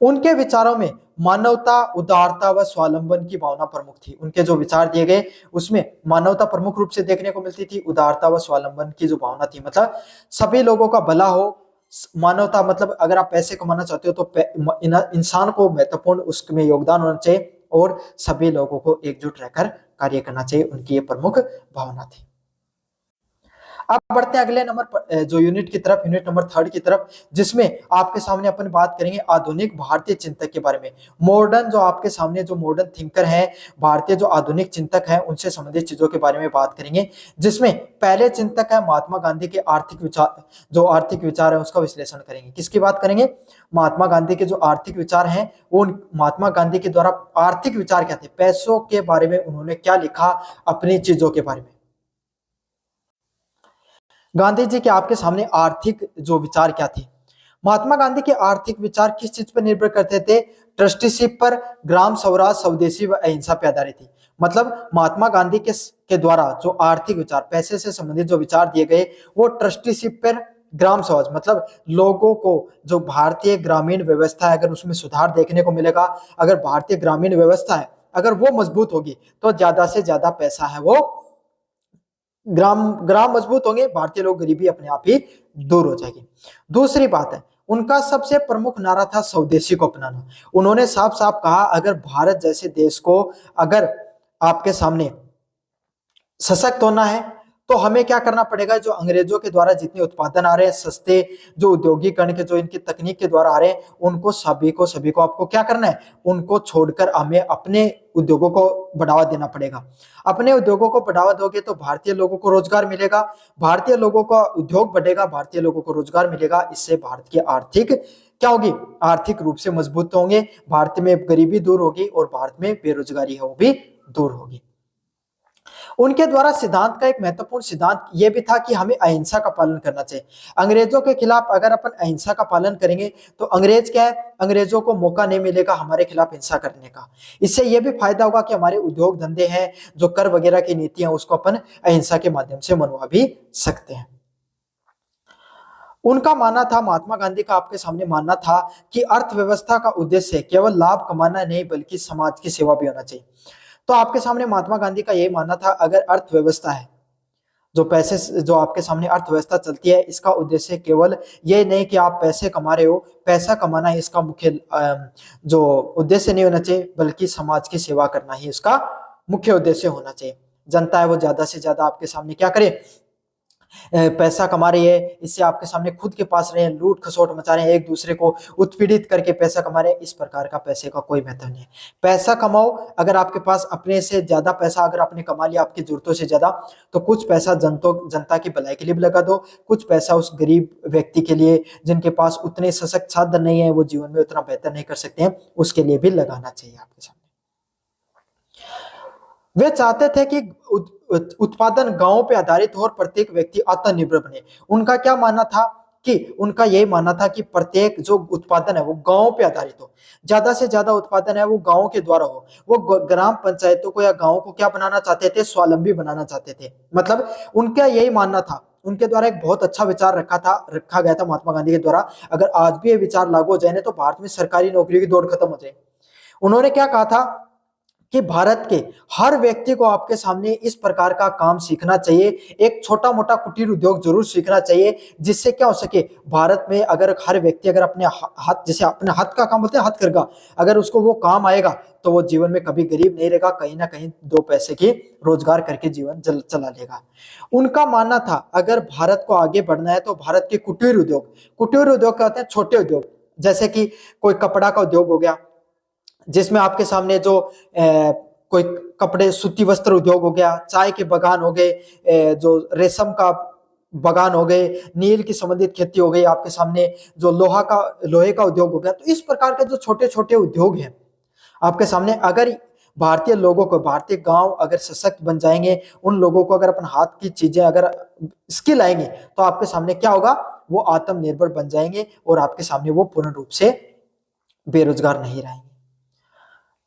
उनके विचारों में मानवता, उदारता व स्वावलंबन की भावना प्रमुख थी। उनके जो विचार दिए गए उसमें मानवता प्रमुख रूप से देखने को मिलती थी, उदारता व स्वावलंबन की जो भावना थी, मतलब सभी लोगों का भला हो। मानवता मतलब अगर आप पैसे कमाना चाहते हो तो इंसान को महत्वपूर्ण उसमें योगदान होना चाहिए और सभी लोगों को एकजुट रहकर कार्य करना चाहिए, उनकी ये प्रमुख भावना थी। अब बढ़ते हैं अगले नंबर जो यूनिट की तरफ, यूनिट नंबर 3 की तरफ, जिसमें आपके सामने अपन बात करेंगे आधुनिक भारतीय चिंतक के बारे में। मॉडर्न जो आपके सामने जो मॉडर्न थिंकर है, भारतीय जो आधुनिक चिंतक है, उनसे संबंधित चीजों के बारे में बात करेंगे, जिसमें पहले चिंतक है महात्मा गांधी के आर्थिक विचार, जो आर्थिक विचार है उसका विश्लेषण करेंगे। किसकी बात करेंगे? महात्मा गांधी के जो आर्थिक विचार हैं, वो महात्मा गांधी के द्वारा आर्थिक विचार क्या थे, पैसों के बारे में उन्होंने क्या लिखा, अपनी चीजों के बारे में। गांधी जी के आपके सामने आर्थिक जो विचार क्या थे? महात्मा गांधी के आर्थिक विचार किस चीज पर निर्भर करते थे? ट्रस्टीशिप पर, ग्राम स्वराज, स्वदेशी व अहिंसा पर आधारित थी। मतलब महात्मा गांधी के द्वारा जो आर्थिक विचार, पैसे से संबंधित जो विचार दिए गए, वो ट्रस्टीशिप पर, ग्राम स्वराज मतलब लोगों को जो भारतीय ग्रामीण व्यवस्था है अगर उसमें सुधार देखने को मिलेगा, अगर भारतीय ग्रामीण व्यवस्था है अगर वो मजबूत होगी तो ज्यादा से ज्यादा पैसा है वो ग्राम ग्राम मजबूत होंगे, भारतीय लोग गरीबी अपने आप ही दूर हो जाएगी। दूसरी बात है, उनका सबसे प्रमुख नारा था स्वदेशी को अपनाना। उन्होंने साफ साफ कहा अगर भारत जैसे देश को अगर आपके सामने सशक्त होना है तो हमें क्या करना पड़ेगा? जो अंग्रेजों के द्वारा जितने उत्पादन आ रहे हैं सस्ते, जो औद्योगिकरण के जो इनकी तकनीक के द्वारा आ रहे हैं, उनको सभी को आपको क्या करना है? उनको छोड़कर हमें अपने उद्योगों को बढ़ावा देना पड़ेगा। अपने उद्योगों को बढ़ावा दोगे तो भारतीय लोगों को रोजगार मिलेगा, भारतीय लोगों का उद्योग बढ़ेगा, भारतीय लोगों को रोजगार मिलेगा, इससे भारत की आर्थिक क्या होगी? आर्थिक रूप से मजबूत होंगे, भारत में गरीबी दूर होगी और भारत में बेरोजगारी है वो भी दूर होगी। उनके द्वारा सिद्धांत का एक महत्वपूर्ण सिद्धांत यह भी था कि हमें अहिंसा का पालन करना चाहिए। अंग्रेजों के खिलाफ अगर अपन अहिंसा का पालन करेंगे तो अंग्रेज क्या है, अंग्रेजों को मौका नहीं मिलेगा हमारे खिलाफ हिंसा करने का। इससे यह भी फायदा होगा कि हमारे उद्योग धंधे हैं, जो कर वगैरह की नीतियां उसको अपन अहिंसा के माध्यम से मनवा भी सकते हैं। उनका मानना था, महात्मा गांधी का आपके सामने मानना था कि अर्थव्यवस्था का उद्देश्य केवल लाभ कमाना नहीं बल्कि समाज की सेवा भी होना चाहिए। तो आपके सामने महात्मा गांधी का यही मानना था अगर अर्थव्यवस्था है, जो पैसे जो आपके सामने अर्थव्यवस्था चलती है, इसका उद्देश्य केवल ये नहीं कि आप पैसे कमा रहे हो, पैसा कमाना ही इसका मुख्य जो उद्देश्य नहीं होना चाहिए, बल्कि समाज की सेवा करना ही इसका मुख्य उद्देश्य होना चाहिए। जनता है वो ज्यादा से ज्यादा आपके सामने क्या करे, पैसा कमा रही है, इससे आपके सामने खुद के पास रहे, लूट खसोट मचा रहे हैं, एक दूसरे को उत्पीड़ित करके पैसा कमा रहे हैं, इस प्रकार का पैसे का कोई महत्व नहीं है। पैसा कमाओ, अगर आपके पास अपने से ज्यादा पैसा अगर आपने कमा लिया आपकी जरूरतों से ज्यादा, तो कुछ पैसा जनता की भलाई के लिए भी लगा दो, कुछ पैसा उस गरीब व्यक्ति के लिए जिनके पास उतने सशक्त साधन नहीं है, वो जीवन में उतना बेहतर नहीं कर सकते हैं, उसके लिए भी लगाना चाहिए आपके सामने। वे चाहते थे कि उत्पादन गांवों पे आधारित हो और प्रत्येक व्यक्ति आत्मनिर्भर बने। उनका क्या मानना था कि उनका यही मानना था कि प्रत्येक जो उत्पादन है वो गांवों पे आधारित हो, ज्यादा से ज्यादा उत्पादन है वो गांवों के द्वारा हो। वो ग्राम पंचायतों को या गांवों को क्या बनाना चाहते थे? स्वावलंबी बनाना चाहते थे। मतलब उनका यही मानना था। उनके द्वारा एक बहुत अच्छा विचार रखा गया था महात्मा गांधी के द्वारा, अगर आज भी ये विचार लागू हो जाए ना तो भारत में सरकारी नौकरी की दौड़ खत्म हो जाए। उन्होंने क्या कहा था? कि भारत के हर व्यक्ति को आपके सामने इस प्रकार का काम सीखना चाहिए। एक छोटा मोटा कुटीर उद्योग जरूर सीखना चाहिए, जिससे क्या हो सके, भारत में अगर हर व्यक्ति अगर अपने हाथ, जैसे अपने हाथ का काम बोलते हैं हथकरघा, अगर उसको वो काम आएगा तो वो जीवन में कभी गरीब नहीं रहेगा, कहीं ना कहीं दो पैसे की रोजगार करके जीवन चला लेगा। उनका मानना था अगर भारत को आगे बढ़ना है तो भारत के कुटीर उद्योग क्या होते हैं, छोटे उद्योग, जैसे कि कोई कपड़ा का उद्योग हो गया, जिसमें आपके सामने जो कोई कपड़े सूती वस्त्र उद्योग हो गया, चाय के बागान हो गए, जो रेशम का बागान हो गए, नील की संबंधित खेती हो गई, आपके सामने जो लोहे का उद्योग हो गया। तो इस प्रकार के जो छोटे छोटे उद्योग हैं आपके सामने, अगर भारतीय लोगों को, भारतीय गांव अगर सशक्त बन जाएंगे, उन लोगों को अगर अपन हाथ की चीजें अगर स्किल आएंगे, तो आपके सामने क्या होगा, वो आत्मनिर्भर बन जाएंगे और आपके सामने वो पूर्ण रूप से बेरोजगार नहीं रहेंगे।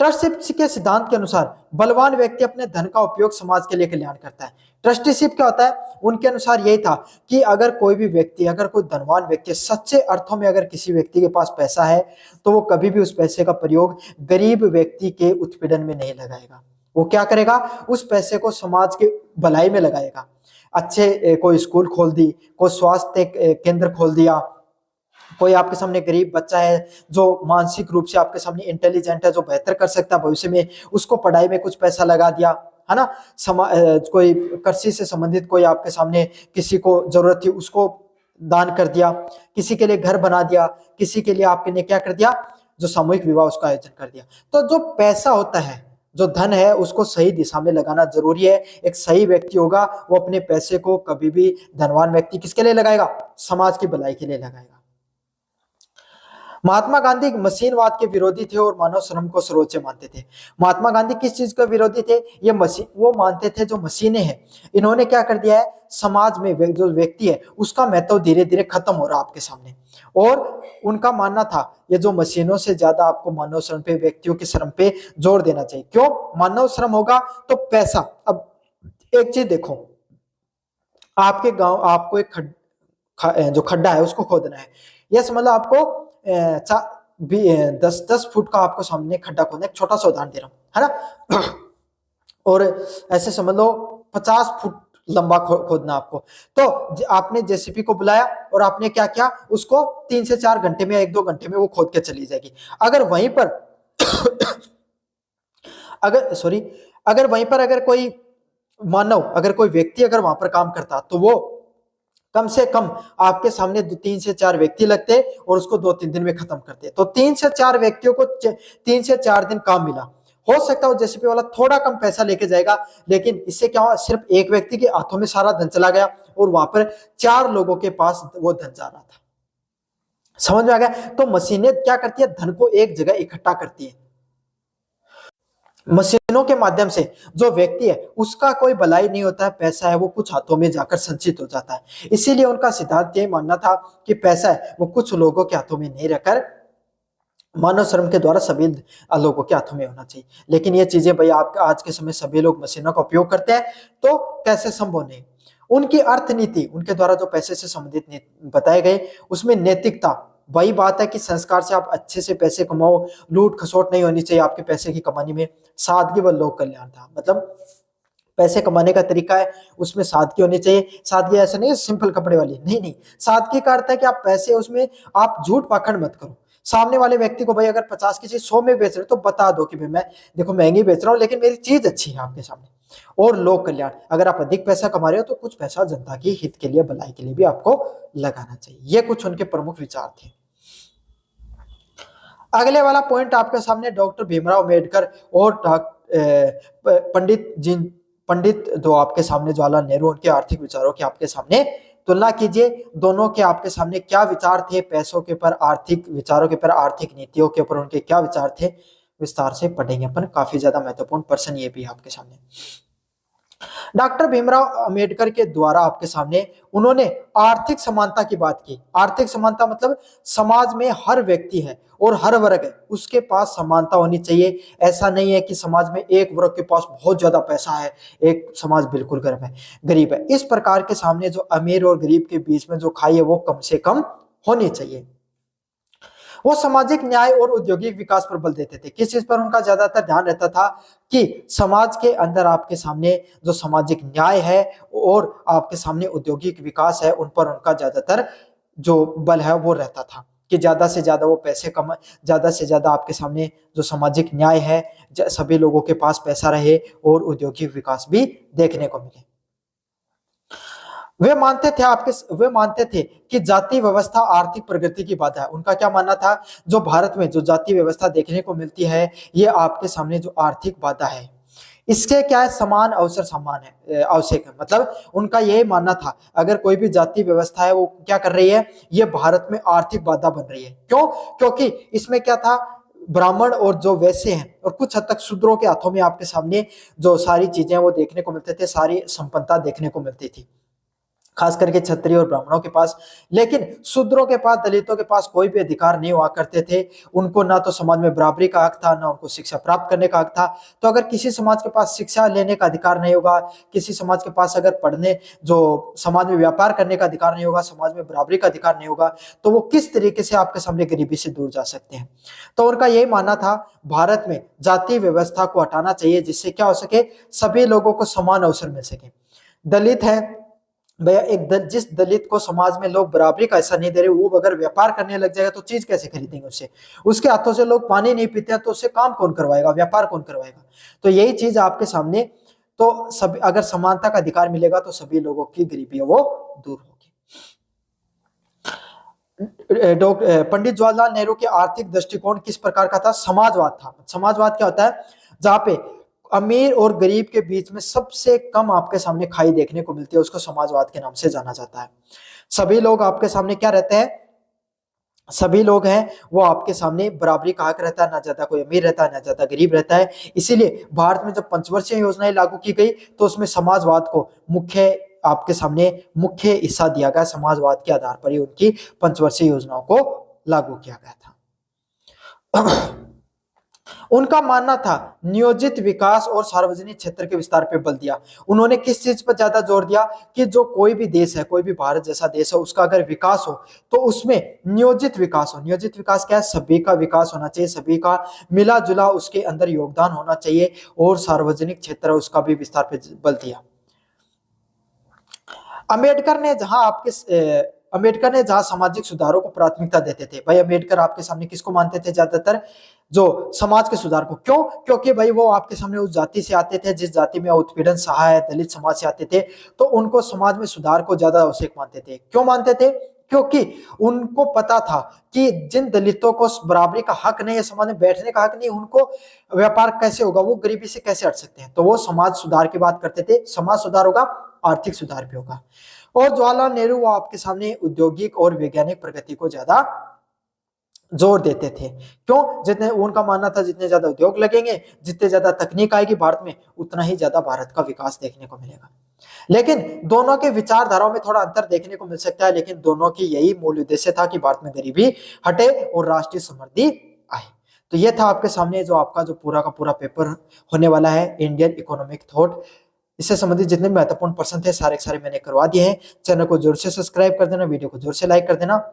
ट्रस्टीशिप के सिद्धांत के अनुसार बलवान व्यक्ति अपने धन का उपयोग समाज के लिए कल्याण करता है। ट्रस्टीशिप क्या होता है, उनके अनुसार यही था कि अगर कोई भी व्यक्ति, अगर कोई धनवान व्यक्ति, सच्चे अर्थों में अगर किसी व्यक्ति के पास पैसा है, तो वो कभी भी उस पैसे का प्रयोग गरीब व्यक्ति के उत्पीड़न में नहीं लगाएगा। वो क्या करेगा, उस पैसे को समाज के भलाई में लगाएगा। अच्छे कोई स्कूल खोल दी, कोई स्वास्थ्य केंद्र खोल दिया, कोई आपके सामने गरीब बच्चा है जो मानसिक रूप से आपके सामने इंटेलिजेंट है, जो बेहतर कर सकता है भविष्य में, उसको पढ़ाई में कुछ पैसा लगा दिया, है ना। कोई कृषि से संबंधित कोई आपके सामने किसी को जरूरत थी, उसको दान कर दिया, किसी के लिए घर बना दिया, किसी के लिए आपके ने क्या कर दिया, जो सामूहिक विवाह उसका आयोजन कर दिया। तो जो पैसा होता है, जो धन है, उसको सही दिशा में लगाना जरूरी है। एक सही व्यक्ति होगा वो अपने पैसे को कभी भी, धनवान व्यक्ति किसके लिए लगाएगा, समाज की भलाई के लिए लगाएगा। महात्मा गांधी मशीनवाद के विरोधी थे और मानव श्रम को सर्वोच्च मानते थे। महात्मा गांधी किस चीज के विरोधी थे, ये मशीन, वो मानते थे जो मशीनें हैं, इन्होंने क्या कर दिया है, समाज में जो व्यक्ति है उसका महत्व धीरे धीरे खत्म हो रहा आपके सामने। और उनका मानना था ये जो मशीनों से ज्यादा आपको मानव श्रम पे, व्यक्तियों के श्रम पे जोर देना चाहिए। क्यों, मानव श्रम होगा तो पैसा। अब एक चीज देखो, आपके गांव आपको एक जो खड्डा है उसको खोदना है, यह समझ लो आपको 10 फुट का आपको सामने खड्डा खोदना है, एक छोटा सा उदाहरण दे रहा हूं, है ना। और ऐसे समझ लो 50 फुट लंबा खोदना आपको। तो आपने जेसीबी को बुलाया और आपने क्या किया, उसको 3 से 4 घंटे में, 1-2 घंटे में वो खोद के चली जाएगी। अगर वहीं पर अगर कोई मानव, अगर कोई व्यक्ति अगर वहां पर काम करता, तो वो कम से कम आपके सामने 3 से 4 व्यक्ति लगते और उसको 2-3 दिन में खत्म करते। तो 3 से 4 व्यक्तियों को 3 से 4 दिन काम मिला। हो सकता है जेसीबी वाला थोड़ा कम पैसा लेके जाएगा, लेकिन इससे क्या हुआ, सिर्फ एक व्यक्ति के हाथों में सारा धन चला गया और वहां पर 4 लोगों के पास वो धन जा रहा था। समझ में आ गया। तो मशीनें क्या करती है, धन को एक जगह इकट्ठा करती है। मशीनों के माध्यम से जो व्यक्ति है उसका कोई भलाई नहीं होता है, पैसा है वो कुछ हाथों में जाकर संचित हो जाता है। इसीलिए उनका सिद्धांत ये मानना था कि पैसा है वो कुछ लोगों के हाथों में नहीं रहकर मानव श्रम के द्वारा सभी लोगों के हाथों में होना चाहिए। लेकिन ये चीजें भाई आप आज के समय सभी लोग मशीनों का उपयोग करते हैं, तो कैसे संभव नहीं। उनकी अर्थनीति, उनके द्वारा जो पैसे से संबंधित बताए गए, उसमें नैतिकता, वही बात है कि संस्कार से आप अच्छे से पैसे कमाओ, लूट खसोट नहीं होनी चाहिए आपके पैसे की कमाने में, सादगी व लोक कल्याण था। मतलब पैसे कमाने का तरीका है उसमें सादगी होनी चाहिए। सादगी ऐसा नहीं है सिंपल कपड़े वाली, नहीं नहीं, सादगी का अर्थ है कि आप पैसे, उसमें आप झूठ पाखंड मत करो। सामने वाले व्यक्ति को भाई अगर 50 की चीज 100 में बेच रहे हो तो बता दो कि भाई मैं देखो महंगी बेच रहा हूँ लेकिन मेरी चीज अच्छी है आपके सामने। और लोक कल्याण, अगर आप अधिक पैसा कमा रहे हो तो कुछ पैसा जनता की हित के लिए, भलाई के लिए भी आपको लगाना चाहिए। ये कुछ उनके प्रमुख विचार थे। अगले वाला पॉइंट आपके सामने डॉक्टर भीमराव अम्बेडकर और पंडित जो आपके सामने जवाहरलाल नेहरू, उनके आर्थिक विचारों की आपके सामने तुलना कीजिए। दोनों के आपके सामने क्या विचार थे, पैसों के ऊपर, आर्थिक विचारों के ऊपर, आर्थिक नीतियों के ऊपर उनके क्या विचार थे, विस्तार से पढ़ेंगे अपन। काफी ज्यादा महत्वपूर्ण पर्सन ये भी आपके सामने। डॉक्टर भीमराव अंबेडकर के द्वारा आपके सामने उन्होंने आर्थिक समानता की बात की। आर्थिक समानता मतलब समाज में हर व्यक्ति है और हर वर्ग है उसके पास समानता होनी चाहिए। ऐसा नहीं है कि समाज में एक वर्ग के पास बहुत ज्यादा पैसा है, एक समाज बिल्कुल गरीब है। इस प्रकार के सामने जो अमीर और गरीब के बीच में जो खाई है वो कम से कम होनी चाहिए। वो सामाजिक न्याय और औद्योगिक विकास पर बल देते थे। किस चीज पर उनका ज्यादातर ध्यान रहता था? कि समाज के अंदर आपके सामने जो सामाजिक न्याय है और आपके सामने औद्योगिक विकास है, उन पर उनका ज्यादातर जो बल है वो रहता था कि ज्यादा से ज्यादा वो पैसे कमा, ज्यादा से ज्यादा आपके सामने जो सामाजिक न्याय है, सभी लोगों के पास पैसा रहे और औद्योगिक विकास भी देखने को मिले। वे मानते थे कि जाति व्यवस्था आर्थिक प्रगति की बाधा है। उनका क्या मानना था? जो भारत में जो जाति व्यवस्था देखने को मिलती है, ये आपके सामने जो आर्थिक बाधा है, इसके क्या है, समान अवसर समान है, आवश्यक है। मतलब उनका यही मानना था, अगर कोई भी जाति व्यवस्था है वो क्या कर रही है, ये भारत में आर्थिक बाधा बन रही है। क्यों? क्योंकि इसमें क्या था, ब्राह्मण और जो वैश्य हैं और कुछ हद तक शूद्रों के हाथों में आपके सामने जो सारी चीजें वो देखने को मिलते थे, सारी संपन्नता देखने को मिलती थी, खास करके क्षत्रिय और ब्राह्मणों के पास। लेकिन शूद्रों के पास, दलितों के पास कोई भी अधिकार नहीं हुआ करते थे। उनको ना तो समाज में बराबरी का हक था, ना उनको शिक्षा प्राप्त करने का हक था। तो अगर किसी समाज के पास शिक्षा लेने का अधिकार नहीं होगा, किसी समाज के पास अगर पढ़ने, जो समाज में व्यापार करने का अधिकार नहीं होगा, समाज में बराबरी का अधिकार नहीं होगा, तो वो किस तरीके से आपके सामने गरीबी से दूर जा सकते हैं। तो उनका यही मानना था, भारत में जाति व्यवस्था को हटाना चाहिए, जिससे क्या हो सके, सभी लोगों को समान अवसर मिल सके। दलित है भैया, जिस दलित को समाज में लोग बराबरी का हिस्सा नहीं दे रहे, वो अगर व्यापार करने लग जाएगा तो चीज कैसे खरीदेंगे उससे? उसके हाथों से लोग पानी नहीं पीते हैं तो उससे काम कौन करवाएगा, व्यापार कौन करवाएगा? तो यही चीज आपके सामने, तो सब अगर समानता का अधिकार मिलेगा तो सभी लोगों की गरीबी है वो दूर होगी। पंडित जवाहरलाल नेहरू के आर्थिक दृष्टिकोण किस प्रकार का था? समाजवाद था। समाजवाद क्या होता है? जहां पे अमीर और गरीब के बीच में सबसे कम आपके सामने खाई देखने को मिलती है, उसको समाजवाद के नाम से जाना जाता है। सभी लोग आपके सामने क्या रहते हैं, सभी लोग हैं वो आपके सामने बराबरी का हक रहता है, ना ज्यादा कोई अमीर रहता है ना ज्यादा गरीब रहता है। इसीलिए भारत में जब पंचवर्षीय योजनाएं लागू की गई तो उसमें समाजवाद को मुख्य, आपके सामने मुख्य हिस्सा दिया गया। समाजवाद के आधार पर ही उनकी पंचवर्षीय योजनाओं को लागू किया गया था। उनका मानना था नियोजित विकास और सार्वजनिक क्षेत्र के विस्तार पर बल दिया। उन्होंने किस चीज पर ज्यादा जोर दिया? कि जो कोई भी देश है, कोई भी भारत जैसा देश है, उसका अगर विकास हो तो उसमें नियोजित विकास हो। नियोजित विकास क्या है? सभी का विकास होना चाहिए, सभी का मिला जुला उसके अंदर योगदान होना चाहिए, और सार्वजनिक क्षेत्र उसका भी विस्तार पर बल दिया। अम्बेडकर ने जहां सामाजिक सुधारों को प्राथमिकता देते थे, भाई अम्बेडकर आपके सामने किसको मानते थे? ज्यादातर जो समाज के सुधार को। क्यों? क्योंकि भाई वो आपके सामने उस जाति से आते थे जिस जाति में उत्पीड़न सहा है, दलित समाज से आते थे, तो उनको समाज में सुधार को ज्यादा आवश्यक मानते थे। क्यों मानते थे? क्योंकि उनको पता था कि जिन दलितों को बराबरी का हक नहीं है, समाज में बैठने का हक नहीं, उनको व्यापार कैसे होगा, वो गरीबी से कैसे हट सकते हैं। तो वो समाज सुधार की बात करते थे। समाज सुधार होगा, आर्थिक सुधार भी होगा। और जवाहरलाल नेहरू वो आपके सामने औद्योगिक और वैज्ञानिक प्रगति को ज्यादा जोर देते थे। क्यों? जितने, उनका मानना था जितने ज्यादा उद्योग लगेंगे, जितने ज्यादा तकनीक आएगी भारत में, उतना ही ज्यादा भारत का विकास देखने को मिलेगा। लेकिन दोनों के विचारधाराओं में थोड़ा अंतर देखने को मिल सकता है, लेकिन दोनों की यही मूल उद्देश्य था कि भारत में गरीबी हटे और राष्ट्रीय समृद्धि आए। तो ये था आपके सामने जो आपका जो पूरा का पूरा पेपर होने वाला है, इंडियन इकोनॉमिक थॉट। इससे संबंधित जितने महत्वपूर्ण प्रश्न थे सारे के सारे मैंने करवा दिए हैं। चैनल को जोर से सब्सक्राइब कर देना, वीडियो को जोर से लाइक कर देना।